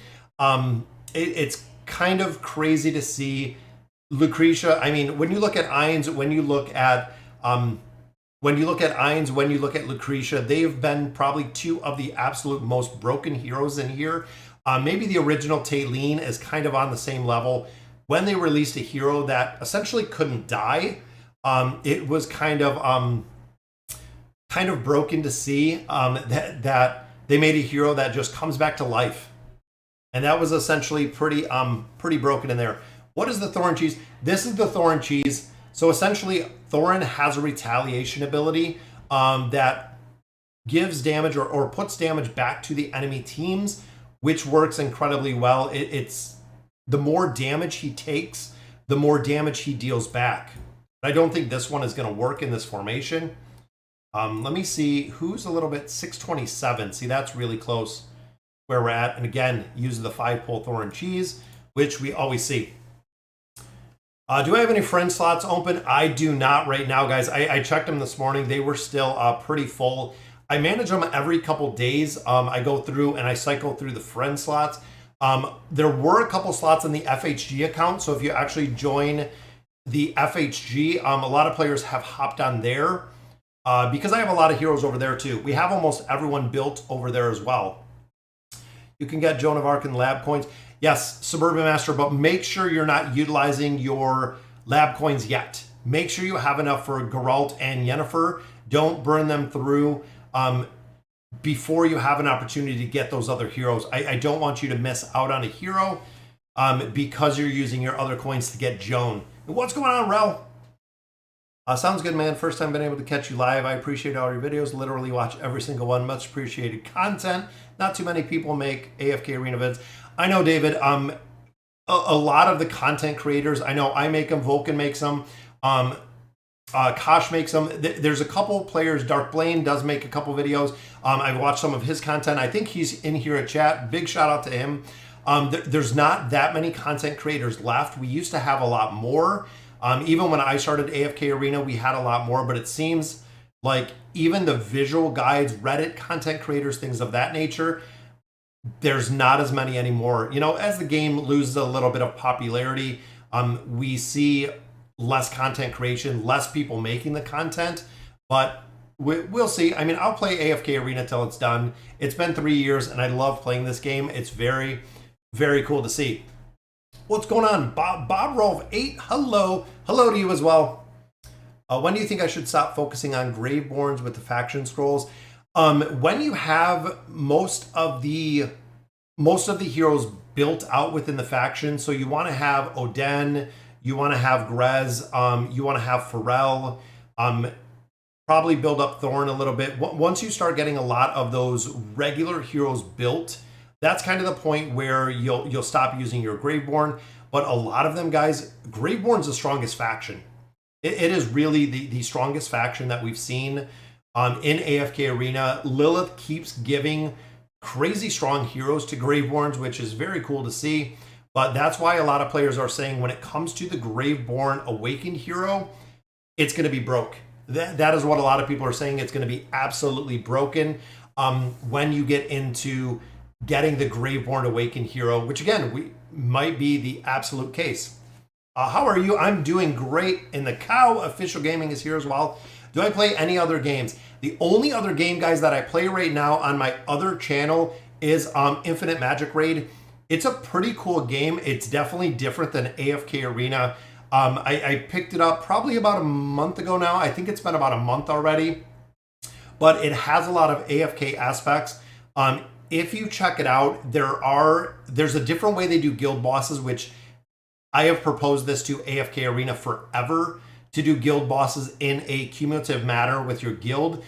It's kind of crazy to see Lucretia. I mean, when you look at Eins, when you look at Lucretia, they've been probably two of the absolute most broken heroes in here. Maybe the original Taylene is kind of on the same level. When they released a hero that essentially couldn't die, it was kind of broken to see that they made a hero that just comes back to life, and that was essentially pretty broken in there. What is the Thorn Cheese? This is the Thorn Cheese. So essentially, Thorin has a retaliation ability that gives damage or puts damage back to the enemy teams, which works incredibly well. It's the more damage he takes, the more damage he deals back. I don't think this one is going to work in this formation. Let me see who's a little bit 627. See, that's really close where we're at. And again, using the 5-pole Thorn Cheese, which we always see. Do I have any friend slots open? I do not right now, guys. I checked them this morning. They were still pretty full. I manage them every couple days. I go through and I cycle through the friend slots. There were a couple slots in the FHG account. So if you actually join the FHG, a lot of players have hopped on there because I have a lot of heroes over there too. We have almost everyone built over there as well. You can get Joan of Arc and lab coins. Yes, Suburban Master, but make sure you're not utilizing your lab coins yet. Make sure you have enough for Geralt and Yennefer. Don't burn them through before you have an opportunity to get those other heroes. I don't want you to miss out on a hero because you're using your other coins to get Joan. And what's going on, Rel? Sounds good, man. First time been able to catch you live. I appreciate all your videos. Literally watch every single one. Much appreciated content. Not too many people make AFK arena vids. I know, David. A lot of the content creators, I know I make them. Vulcan makes them. Kosh makes them. There's a couple players. Dark Blaine does make a couple videos. I've watched some of his content. I think he's in here at chat. Big shout out to him. There's not that many content creators left. We used to have a lot more. Even when I started AFK Arena, we had a lot more, but it seems like even the visual guides, Reddit content creators, things of that nature, there's not as many anymore. You know, as the game loses a little bit of popularity, we see less content creation, less people making the content, but we'll see. I mean, I'll play AFK Arena till it's done. It's been 3 years and I love playing this game. It's very, very cool to see. What's going on? Bob Rolf 8, hello. Hello to you as well. When do you think I should stop focusing on Graveborns with the faction scrolls? When you have most of the heroes built out within the faction, so you want to have Oden, you want to have Grez, you want to have Pharrell, probably build up Thorn a little bit. Once you start getting a lot of those regular heroes built, that's kind of the point where you'll stop using your Graveborn. But a lot of them, guys, Graveborn's the strongest faction. It is really the strongest faction that we've seen in AFK Arena. Lilith keeps giving crazy strong heroes to Graveborns, which is very cool to see. But that's why a lot of players are saying when it comes to the Graveborn Awakened hero, it's going to be broke. That is what a lot of people are saying. It's going to be absolutely broken when you get into getting the Graveborn Awakened hero, which again, might be the absolute case. How are you? I'm doing great. And the Cow Official Gaming is here as well. Do I play any other games? The only other game, guys, that I play right now on my other channel is Infinite Magic Raid. It's a pretty cool game. It's definitely different than AFK Arena. I picked it up probably about a month ago now. I think it's been about a month already. But it has a lot of AFK aspects. If you check it out, there's a different way they do guild bosses, which I have proposed this to AFK Arena forever, to do guild bosses in a cumulative manner with your guild.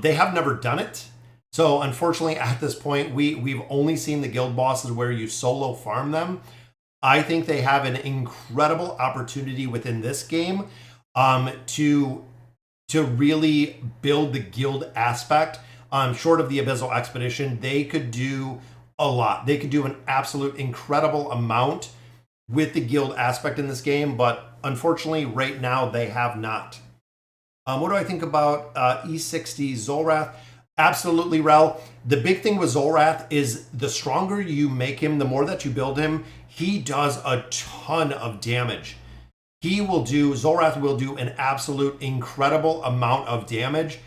They have never done it. So unfortunately, at this point, we've only seen the guild bosses where you solo farm them. I think they have an incredible opportunity within this game to really build the guild aspect. Short of the Abyssal Expedition, they could do a lot. They could do an absolute incredible amount with the guild aspect in this game, but unfortunately, right now, they have not. What do I think about E60 Zolrath? Absolutely, Rel. The big thing with Zolrath is the stronger you make him, the more that you build him, he does a ton of damage. Zolrath will do an absolute incredible amount of damage.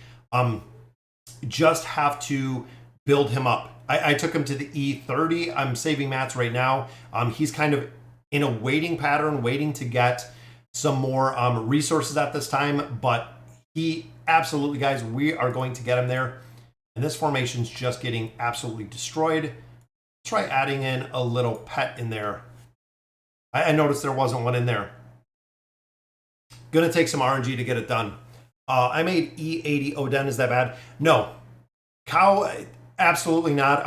Just have to build him up. I took him to the E30. I'm saving mats right now. He's kind of in a waiting pattern, waiting to get some more resources at this time, but he absolutely, guys, we are going to get him there. And this formation's just getting absolutely destroyed. Let's try adding in a little pet in there. I noticed there wasn't one in there. Gonna take some RNG to get it done. I made E80 Oden. Is that bad? No. Cow, absolutely not.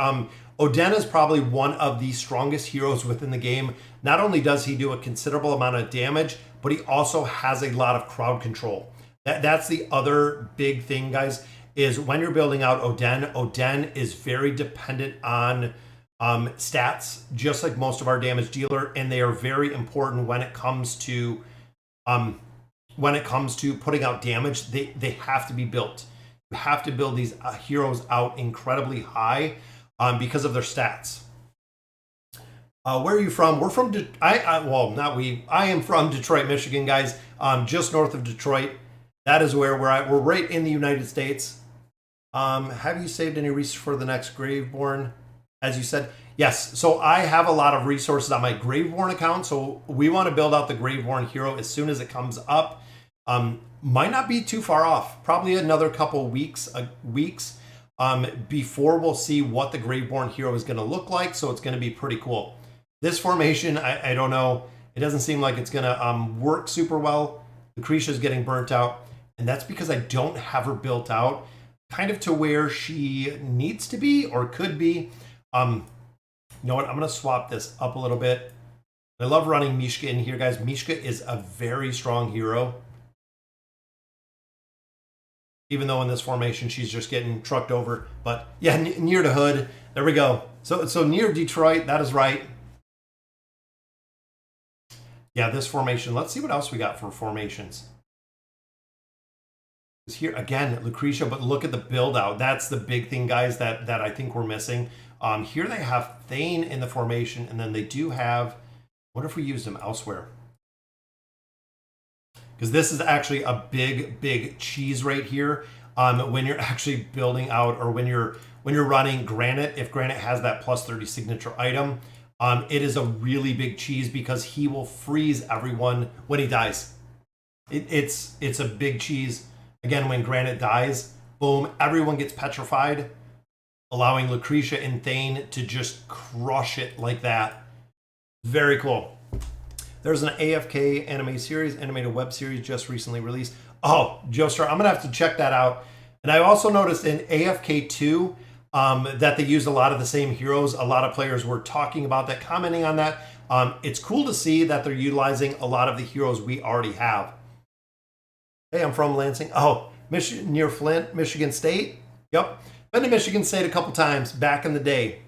Oden is probably one of the strongest heroes within the game. Not only does he do a considerable amount of damage, but he also has a lot of crowd control. That's the other big thing, guys, is when you're building out Oden is very dependent on stats, just like most of our damage dealer, and they are very important when it comes to putting out damage. They have to be built. You have to build these heroes out incredibly high because of their stats. Where are you from? We're from I am from Detroit, Michigan, guys. Just north of Detroit. That is where we're at. We're right in the United States. Have you saved any resources for the next Graveborn? As you said, yes. So I have a lot of resources on my Graveborn account. So we want to build out the Graveborn hero as soon as it comes up. Might not be too far off. Probably another couple weeks before we'll see what the Graveborn hero is going to look like. So it's going to be pretty cool. This formation, I don't know. It doesn't seem like it's going to work super well. Lucretia's getting burnt out. And that's because I don't have her built out kind of to where she needs to be or could be. You know what? I'm going to swap this up a little bit. I love running Mishka in here, guys. Mishka is a very strong hero. even though in this formation she's just getting trucked over. But yeah, near to hood. There we go. So near Detroit, that is right. Yeah, this formation. Let's see what else we got for formations. Here again, Lucretia, but look at the build out. That's the big thing, guys, that I think we're missing. Here they have Thane in the formation, and then they do have, what if we used him elsewhere? Because this is actually a big cheese right here. When you're actually building out, or when you're running Granite, if Granite has that plus 30 signature item, it is a really big cheese because he will freeze everyone when he dies. It's a big cheese. Again, when Granite dies, boom, everyone gets petrified, allowing Lucretia and Thane to just crush it like that. Very cool. There's an AFK anime series, animated web series just recently released. Oh, Joestar, I'm going to have to check that out. And I also noticed in AFK 2 that they used a lot of the same heroes. A lot of players were talking about that, commenting on that. It's cool to see that they're utilizing a lot of the heroes we already have. Hey, I'm from Lansing. Oh, near Flint, Michigan State. Yep. Been to Michigan State a couple times back in the day.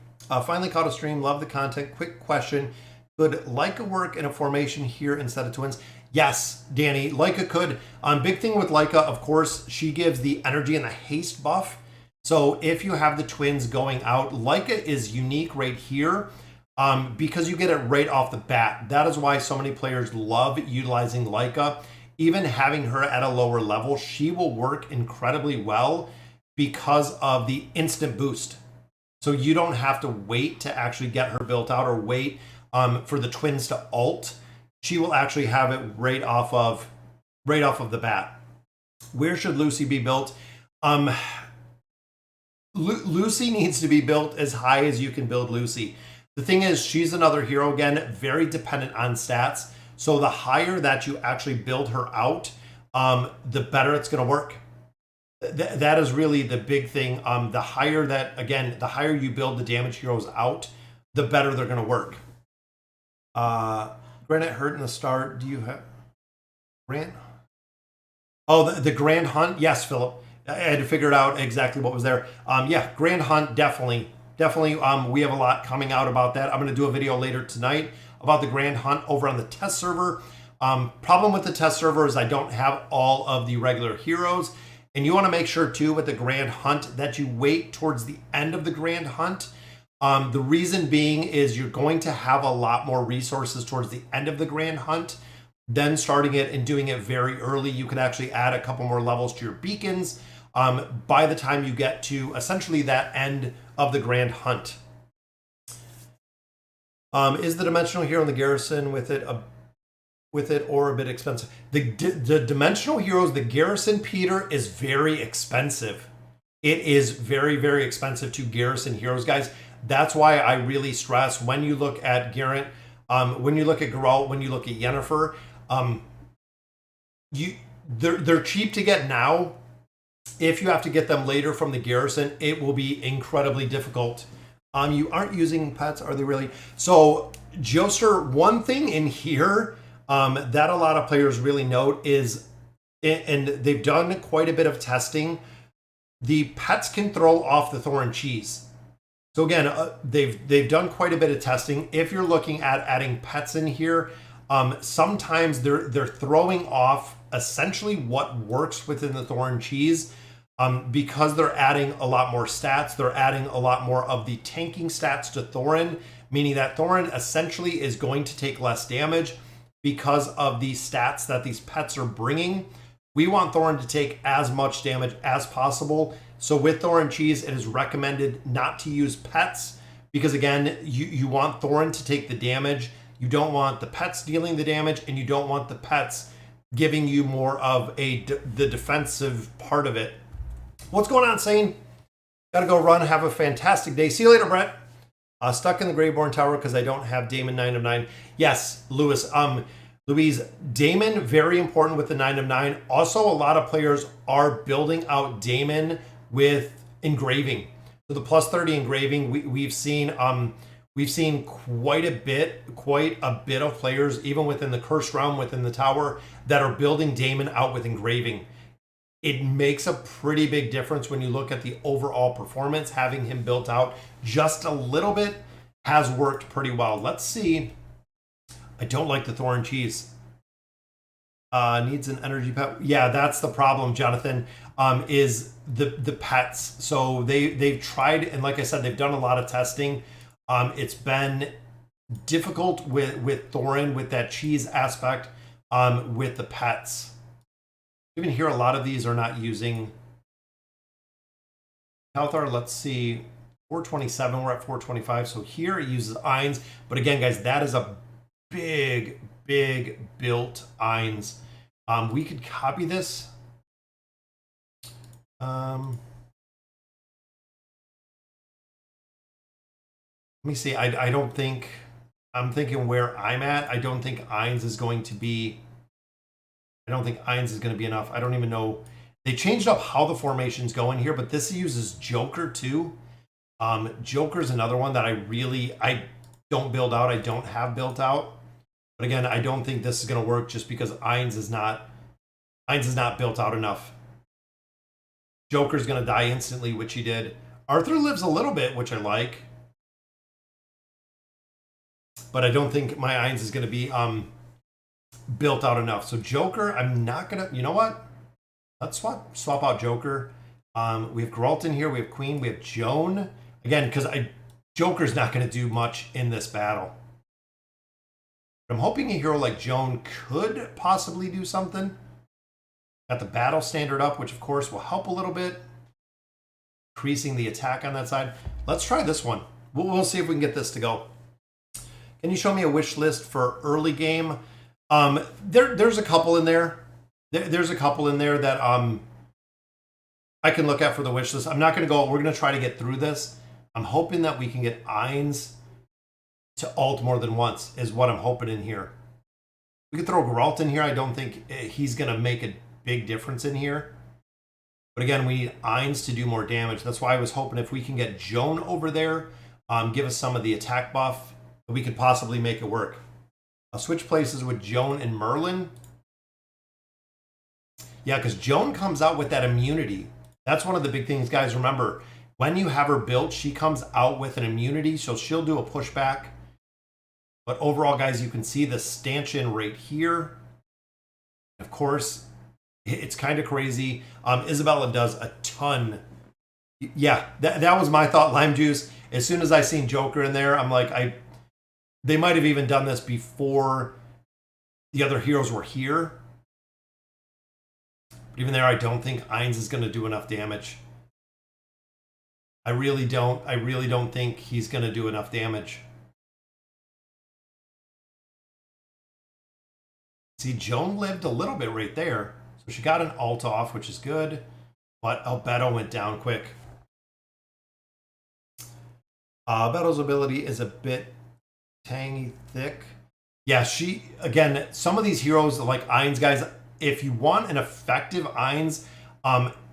Finally caught a stream. Love the content. Quick question. Could Leica work in a formation here instead of twins? Yes, Danny. Leica could. Big thing with Leica, of course, she gives the energy and the haste buff. So if you have the twins going out, Leica is unique right here because you get it right off the bat. That is why so many players love utilizing Leica. Even having her at a lower level, she will work incredibly well because of the instant boost. So you don't have to wait to actually get her built out or wait for the twins to ult. She will actually have it right off of the bat. Where should Lucy be built? Lucy needs to be built as high as you can build Lucy. The thing is, she's another hero, again, very dependent on stats. So the higher that you actually build her out, the better it's going to work. That is really the big thing. The higher you build the damage heroes out, the better they're going to work. Granite hurt in the start. Do you have Grant? Oh, the Grand Hunt. Yes, Philip. I had to figure out exactly what was there. Yeah, Grand Hunt, definitely. We have a lot coming out about that. I'm going to do a video later tonight about the Grand Hunt over on the test server. Problem with the test server is I don't have all of the regular heroes. And you want to make sure too with the Grand Hunt that you wait towards the end of the Grand Hunt. The reason being is you're going to have a lot more resources towards the end of the Grand Hunt than starting it and doing it very early. You can actually add a couple more levels to your beacons by the time you get to essentially that end of the Grand Hunt. Is the dimensional hero in the garrison with it or a bit expensive? The dimensional heroes, the garrison Peter, is very expensive. It is very expensive to garrison heroes, guys. That's why I really stress when you look at Garrett, when you look at Geralt, when you look at Yennefer, they're cheap to get now. If you have to get them later from the garrison, it will be incredibly difficult. You aren't using pets, are they really? So, Joester, one thing in here that a lot of players really note is, and they've done quite a bit of testing, the pets can throw off the Thorn Cheese. So again, they've done quite a bit of testing. If you're looking at adding pets in here, sometimes they're throwing off essentially what works within the Thorn Cheese. Because they're adding a lot more stats, they're adding a lot more of the tanking stats to Thorin, meaning that Thorin essentially is going to take less damage because of the stats that these pets are bringing. We want Thorin to take as much damage as possible. So with Thorin Cheese, it is recommended not to use pets because again, you want Thorin to take the damage. You don't want the pets dealing the damage, and you don't want the pets giving you more of the defensive part of it. What's going on, Sane? Gotta go run. Have a fantastic day. See you later, Brett. Stuck in the Greyborn Tower because I don't have Damon 9 of 9. Yes, Louise, Damon, very important with the 9 of 9. Also, a lot of players are building out Damon with engraving. So the plus 30 engraving, we've seen quite a bit of players, even within the cursed realm, within the tower, that are building Damon out with engraving. it makes a pretty big difference when you look at the overall performance. Having him built out just a little bit has worked pretty well. Let's see. I don't like the Thorn cheese. Needs an energy pet. Yeah, that's the problem, Jonathan. Is the pets. So they've tried, and like I said, they've done a lot of testing. It's been difficult with Thorin, with that cheese aspect, with the pets. Even here, a lot of these are not using Kalthar. Let's see, 427. We're at 425. So here it uses Eins, but again, guys, that is a big built Eins. We could copy this. Let me see. I don't think, I'm thinking where I'm at. I don't think Eins is going to be, I don't think Eins is going to be enough. I don't even know. They changed up how the formations go in here, but this uses Joker too. Joker is another one that I don't build out. I don't have built out. But again, I don't think this is going to work just because Eins is not built out enough. Joker's going to die instantly, which he did. Arthur lives a little bit, which I like. But I don't think my Eins is going to be built out enough. So Joker, I'm not going to... You know what? Let's swap out Joker. We have Geralt in here. We have Queen. We have Joan. Again, because Joker's not going to do much in this battle. I'm hoping a hero like Joan could possibly do something. Got the battle standard up, which of course will help a little bit. Increasing the attack on that side. Let's try this one. We'll see if we can get this to go. Can you show me a wish list for early game? There's a couple in there. There's a couple in there that I can look at for the wish list. I'm not going to go. We're going to try to get through this. I'm hoping that we can get Eins to ult more than once is what I'm hoping in here. We could throw Geralt in here. I don't think he's going to make a big difference in here. But again, we need Eins to do more damage. That's why I was hoping if we can get Joan over there, give us some of the attack buff, we could possibly make it work. I'll switch places with Joan and Merlin. Yeah, because Joan comes out with that immunity. That's one of the big things, guys. Remember, when you have her built, she comes out with an immunity, so she'll do a pushback. But overall, guys, you can see the stanchion right here. Of course, it's kind of crazy. Isabella does a ton. Yeah, that was my thought, Lime Juice. As soon as I seen Joker in there, I'm like, they might have even done this before the other heroes were here. But even there, I don't think Eins is going to do enough damage. I really don't think he's going to do enough damage. See, Joan lived a little bit right there. So she got an ult off, which is good. But Albedo went down quick. Albedo's ability is a bit tangy, thick. Yeah, again, some of these heroes, like Eins, guys, if you want an effective Eins,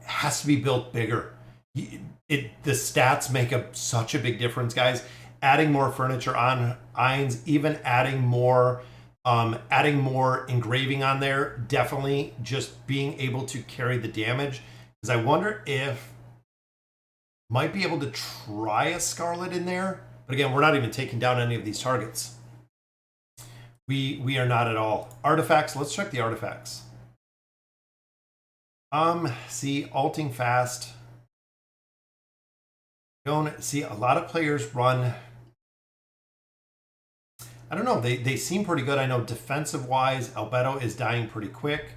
has to be built bigger. The stats make such a big difference, guys. Adding more furniture on Eins, even adding more engraving on there, definitely just being able to carry the damage. Because I wonder if might be able to try a Scarlet in there. But again, we're not even taking down any of these targets. We are not at all. Artifacts, let's check the artifacts. See, ulting fast. See, a lot of players run. I don't know, they seem pretty good. I know defensive-wise, Albedo is dying pretty quick.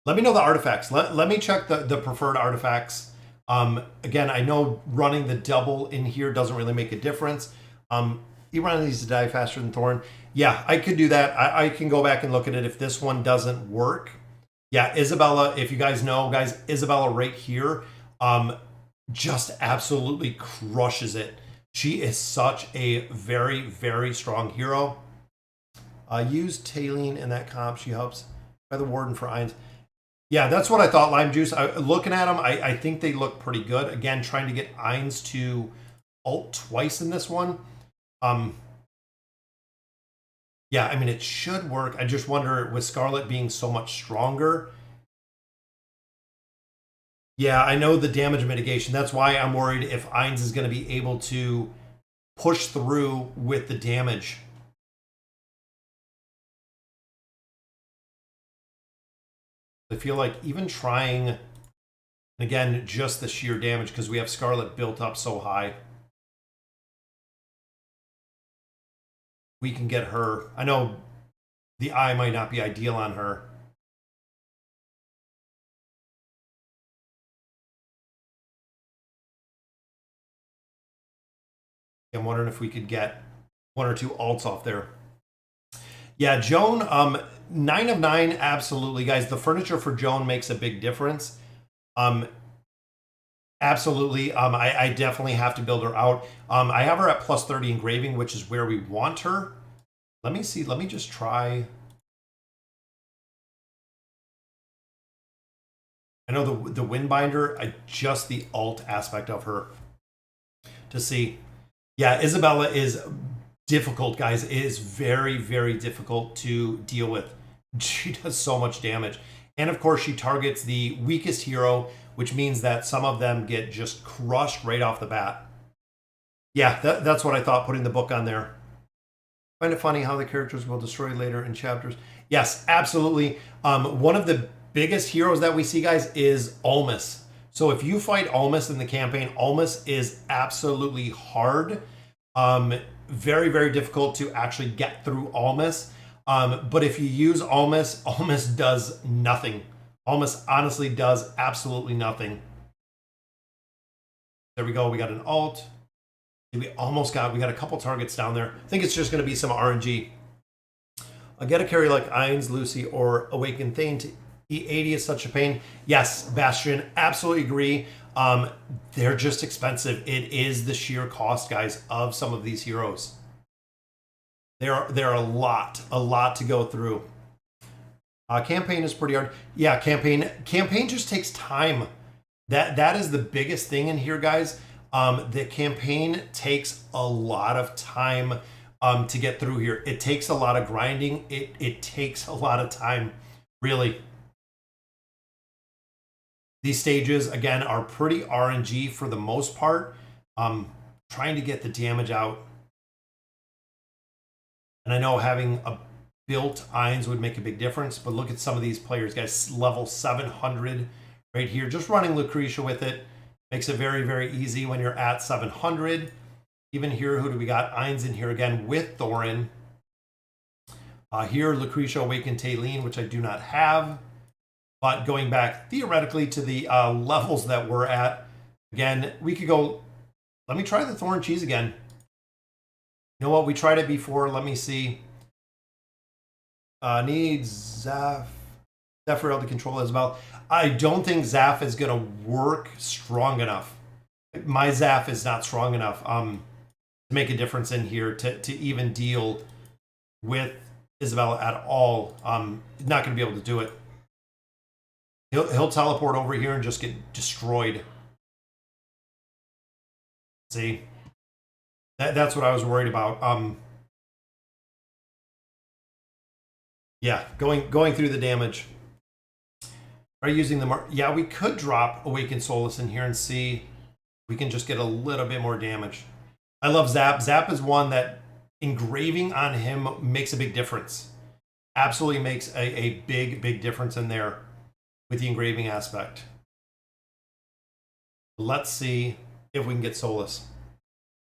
Let me know the artifacts. Let me check the preferred artifacts. Again, I know running the double in here doesn't really make a difference. Iran needs to die faster than Thorn. Yeah, I could do that. I can go back and look at it if this one doesn't work. Yeah, Isabella, if you guys know, guys, Isabella right here, just absolutely crushes it. She is such a very, very strong hero. Use Taline in that comp. She helps by the Warden for Eins. Yeah, that's what I thought, Lime Juice. Looking at them, I think they look pretty good. Again, trying to get Eins to ult twice in this one. Yeah, I mean, it should work. I just wonder, with Scarlet being so much stronger, Yeah, I know the damage mitigation. That's why I'm worried if Ainz is going to be able to push through with the damage. I feel like even trying, again, just the sheer damage, because we have Scarlet built up so high. We can get her. I know the eye might not be ideal on her. I'm wondering if we could get 1 or 2 alts off there. Yeah, Joan, 9 of 9, absolutely, guys. The furniture for Joan makes a big difference. Absolutely. I definitely have to build her out. I have her at plus 30 engraving, which is where we want her. Let me see. Let me just try. I know the Windbinder, just the alt aspect of her to see. Yeah, Isabella is difficult, guys. It is very, very difficult to deal with. She does so much damage. And of course, she targets the weakest hero, which means that some of them get just crushed right off the bat. Yeah, that's what I thought, putting the book on there. Find it funny how the characters will destroy later in chapters. Yes, absolutely. One of the biggest heroes that we see, guys, is Almas. So if you fight Almas in the campaign, Almas is absolutely hard. Very, very difficult to actually get through Almas. But if you use Almas, Almas does nothing. Almas honestly does absolutely nothing. There we go. We got an alt. We got a couple targets down there. I think it's just going to be some RNG. I'll get a carry like Ainz, Lucy, or Awakened Thane to E80 is such a pain. Yes, Bastion, absolutely agree. They're just expensive. It is the sheer cost, guys, of some of these heroes. There are a lot to go through. Campaign is pretty hard. Yeah, campaign just takes time. That is the biggest thing in here, guys. The campaign takes a lot of time to get through here. It takes a lot of grinding. It takes a lot of time, really. These stages, again, are pretty RNG for the most part. Trying to get the damage out. And I know having a built Ainz would make a big difference, but look at some of these players, guys. Level 700 right here. Just running Lucretia with it makes it very, very easy when you're at 700. Even here, who do we got? Ainz in here again with Thorin. Here, Lucretia, Awakened Taylene, which I do not have. But going back theoretically to the levels that we're at, again, we could go, let me try the Thorn Cheese again. You know what? We tried it before. Let me see. Needs Zephyriel to control Isabel. I don't think Zaf is going to work strong enough. My Zaf is not strong enough to make a difference in here to even deal with Isabella at all. Not going to be able to do it. He'll teleport over here and just get destroyed. See? That's what I was worried about. Yeah, going through the damage. Are you using the yeah, we could drop Awakened Solace in here and see if we can just get a little bit more damage. I love Zap. Zap is one that engraving on him makes a big difference. Absolutely makes a big difference in there with the engraving aspect. Let's see if we can get Solace.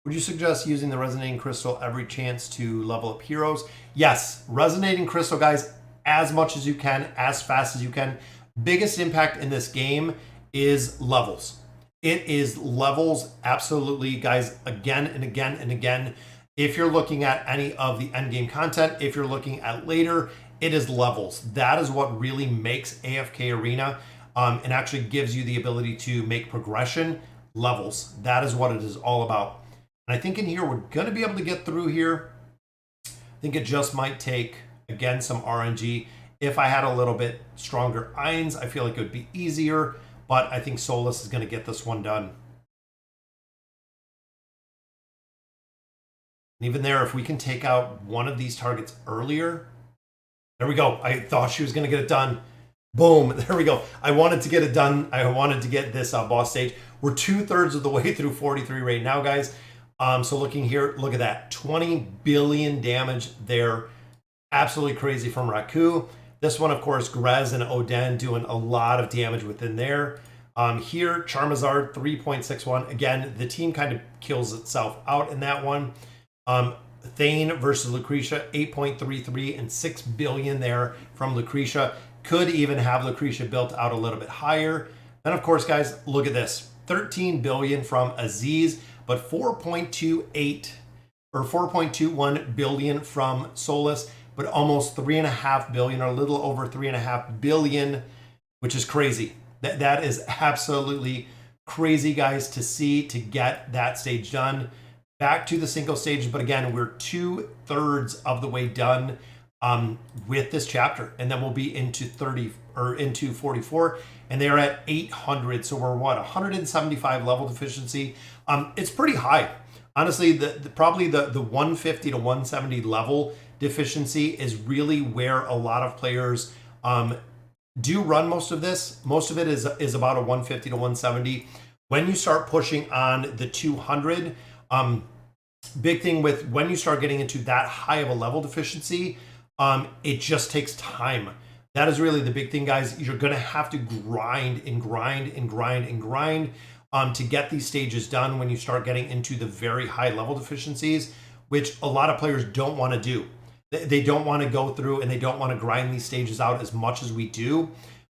Would you suggest using the Resonating Crystal every chance to level up heroes? Yes, Resonating Crystal, guys, as much as you can, as fast as you can. Biggest impact in this game is levels. It is levels, absolutely, guys, again and again and again. If you're looking at any of the endgame content, if you're looking at later, it is levels. That is what really makes AFK Arena and actually gives you the ability to make progression levels. That is what it is all about. And I think in here, we're going to be able to get through here. I think it just might take, again, some RNG. If I had a little bit stronger Ainz, I feel like it would be easier. But I think Solus is going to get this one done. And even there, if we can take out one of these targets earlier. There we go. I thought she was going to get it done. Boom, there we go. I wanted to get it done. I wanted to get this boss stage. We're 2/3 of the way through 43 right now, guys. So looking here, look at that. 20 billion damage there. Absolutely crazy from Raku. This one, of course, Grez and Oden doing a lot of damage within there. Here, Charizard 3.61. Again, the team kind of kills itself out in that one. Thane versus Lucretia, 8.33 and 6 billion there from Lucretia. Could even have Lucretia built out a little bit higher. Then, of course, guys, look at this. 13 billion from Aziz, but 4.28 or 4.21 billion from Solus, but almost 3.5 billion, or a little over 3.5 billion, which is crazy. That is absolutely crazy, guys, to see, to get that stage done. Back to the single stage, but again, we're 2/3 of the way done with this chapter, and then we'll be into 44, and they're at 800. So we're what, 175 level deficiency. It's pretty high, honestly. Probably the 150 to 170 level deficiency is really where a lot of players do run most of this. Most of it is about a 150 to 170. When you start pushing on the 200, big thing with when you start getting into that high of a level deficiency, it just takes time. That is really the big thing, guys. You're going to have to grind and grind and grind and grind to get these stages done when you start getting into the very high level deficiencies, which a lot of players don't want to do. They don't want to go through and they don't want to grind these stages out as much as we do.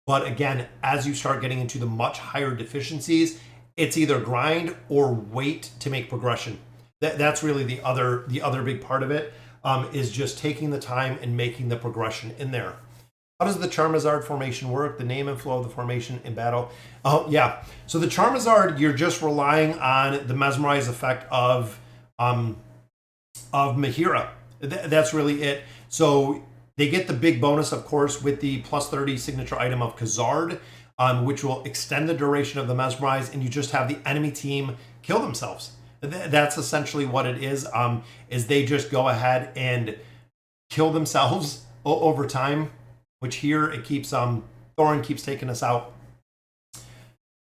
But again, as you start getting into the much higher deficiencies, it's either grind or wait to make progression. That's really the other big part of it, is just taking the time and making the progression in there. How does the Charizard formation work? The name and flow of the formation in battle. Oh, yeah. So the Charizard, you're just relying on the mesmerize effect of Mahira. That's really it. So they get the big bonus, of course, with the plus 30 signature item of Kazard, which will extend the duration of the mesmerize, and you just have the enemy team kill themselves. That's essentially what it is they just go ahead and kill themselves over time, which here it keeps, Thorin keeps taking us out.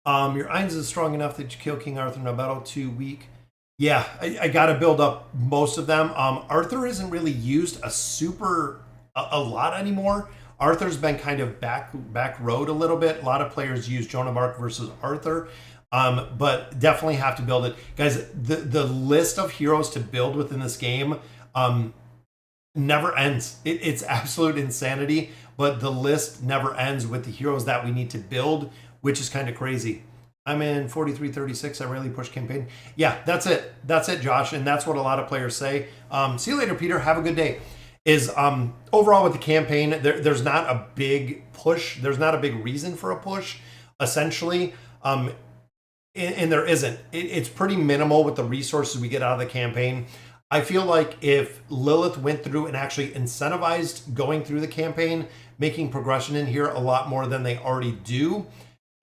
Your Ainz is strong enough that you kill King Arthur in a battle, too weak. Yeah, I got to build up most of them. Arthur isn't really used a lot anymore. Arthur's been kind of back road a little bit. A lot of players use Joan of Arc versus Arthur. But definitely have to build it. Guys, the list of heroes to build within this game never ends. It's absolute insanity, but the list never ends with the heroes that we need to build, which is kind of crazy. I'm in 43-36. I rarely push campaign. Yeah, that's it. That's it, Josh. And that's what a lot of players say. See you later, Peter. Have a good day. Overall with the campaign, there's not a big push. There's not a big reason for a push, essentially. And there isn't. It's pretty minimal with the resources we get out of the campaign. I feel like if Lilith went through and actually incentivized going through the campaign, making progression in here a lot more than they already do,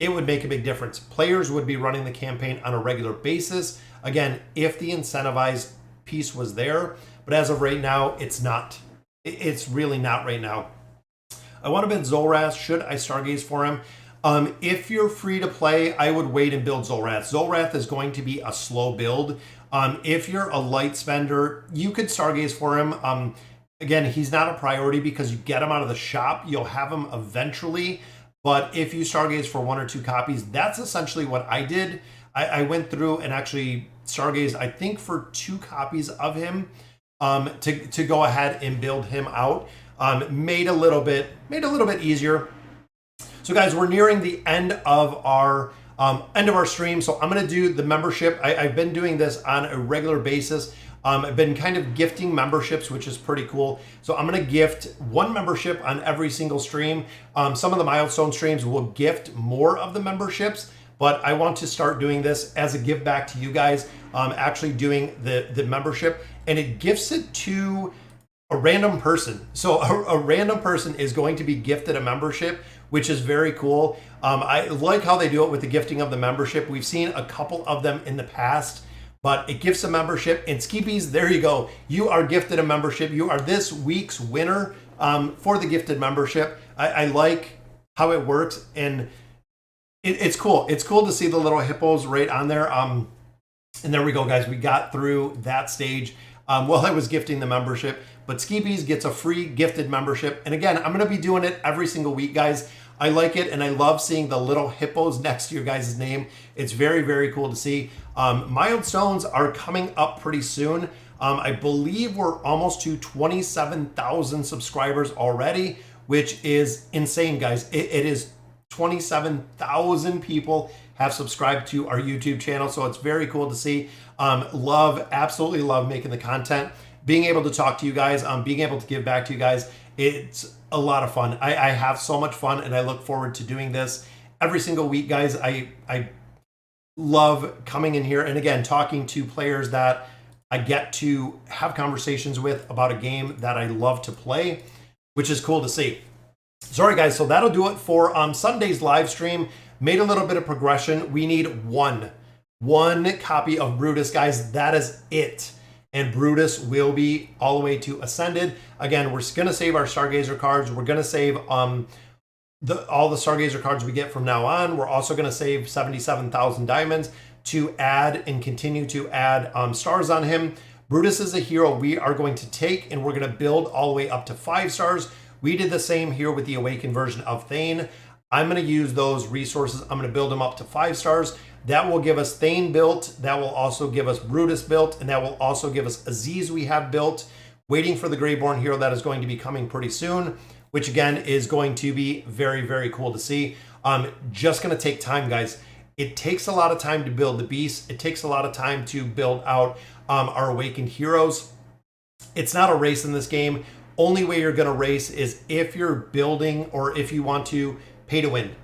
it would make a big difference. Players would be running the campaign on a regular basis. Again, if the incentivized piece was there, but as of right now, it's not. It's really not right now. I want to build Zolrath. Should I Stargaze for him? If you're free to play, I would wait and build Zolrath. Zolrath is going to be a slow build. If you're a light spender, you could Stargaze for him. Again, he's not a priority because you get him out of the shop. You'll have him eventually. But if you Stargaze for 1 or 2 copies, that's essentially what I did. I went through and actually Stargazed, I think, for 2 copies of him to go ahead and build him out. Made a little bit easier. So guys, we're nearing the end of our stream. So I'm going to do the membership. I've been doing this on a regular basis. I've been kind of gifting memberships, which is pretty cool. So I'm going to gift 1 membership on every single stream. Some of the milestone streams will gift more of the memberships, but I want to start doing this as a give back to you guys, actually doing the membership, and it gifts it to a random person. So a random person is going to be gifted a membership, which is very cool. I like how they do it with the gifting of the membership. We've seen a couple of them in the past, but it gives a membership. And Skeepies, there you go. You are gifted a membership. You are this week's winner for the gifted membership. I like how it works, and it's cool. It's cool to see the little hippos right on there. And there we go, guys. We got through that stage while I was gifting the membership. But Skeepies gets a free gifted membership. And again, I'm going to be doing it every single week, guys. I like it, and I love seeing the little hippos next to your guys' name. It's very, very cool to see. Milestones are coming up pretty soon. I believe we're almost to 27,000 subscribers already, which is insane, guys. It is 27,000 people have subscribed to our YouTube channel, so it's very cool to see. Absolutely love making the content, being able to talk to you guys, being able to give back to you guys. It's a lot of fun. I have so much fun, and I look forward to doing this every single week, guys. I love coming in here and again talking to players that I get to have conversations with about a game that I love to play, which is cool to see. Sorry, guys, so that'll do it for Sunday's live stream. Made a little bit of progression. We need one copy of Brutus, guys. That is it. And Brutus will be all the way to Ascended. Again, we're going to save our Stargazer cards. We're going to save all the Stargazer cards we get from now on. We're also going to save 77,000 diamonds to add and continue to add stars on him. Brutus is a hero we are going to take, and we're going to build all the way up to 5 stars. We did the same here with the Awakened version of Thane. I'm going to use those resources. I'm going to build them up to 5 stars. That will give us Thane built. That will also give us Brutus built. And that will also give us Aziz we have built. Waiting for the Greyborn hero that is going to be coming pretty soon, which again is going to be very, very cool to see. Just going to take time, guys. It takes a lot of time to build the beasts. It takes a lot of time to build out our Awakened heroes. It's not a race in this game. Only way you're going to race is if you're building or if you want to pay to win.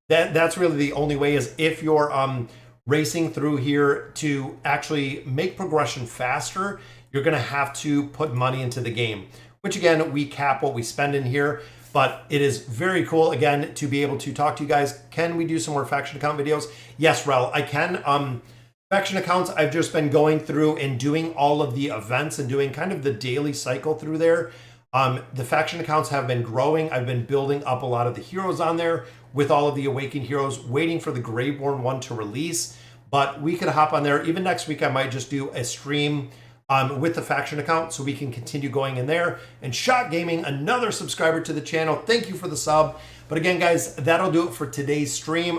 That's really the only way, is if you're racing through here to actually make progression faster, you're going to have to put money into the game, which again, we cap what we spend in here. But it is very cool, again, to be able to talk to you guys. Can we do some more faction account videos? Yes, Rel, I can. Faction accounts, I've just been going through and doing all of the events and doing kind of the daily cycle through there. The faction accounts have been growing. I've been building up a lot of the heroes on there with all of the Awakened heroes, waiting for the Greyborn one to release. But we could hop on there. Even next week, I might just do a stream with the faction account so we can continue going in there. And Shot Gaming, another subscriber to the channel. Thank you for the sub. But again, guys, that'll do it for today's stream.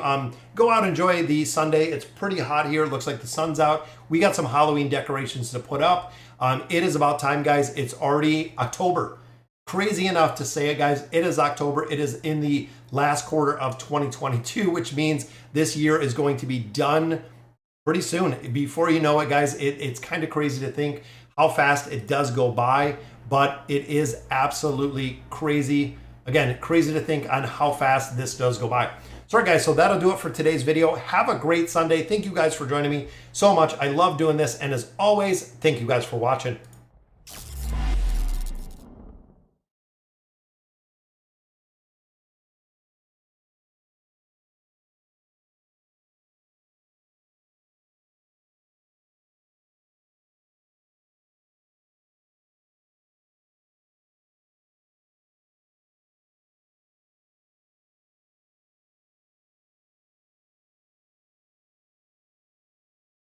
Go out, enjoy the Sunday. It's pretty hot here. It looks like the sun's out. We got some Halloween decorations to put up. It is about time, guys. It's already October. Crazy enough to say it, guys. It is October. It is in the last quarter of 2022, which means this year is going to be done pretty soon. Before you know it, guys, it's kind of crazy to think how fast it does go by, but it is absolutely crazy. Again, crazy to think on how fast this does go by. Sorry, guys, so that'll do it for today's video. Have a great Sunday. Thank you guys for joining me so much. I love doing this, and as always, thank you guys for watching.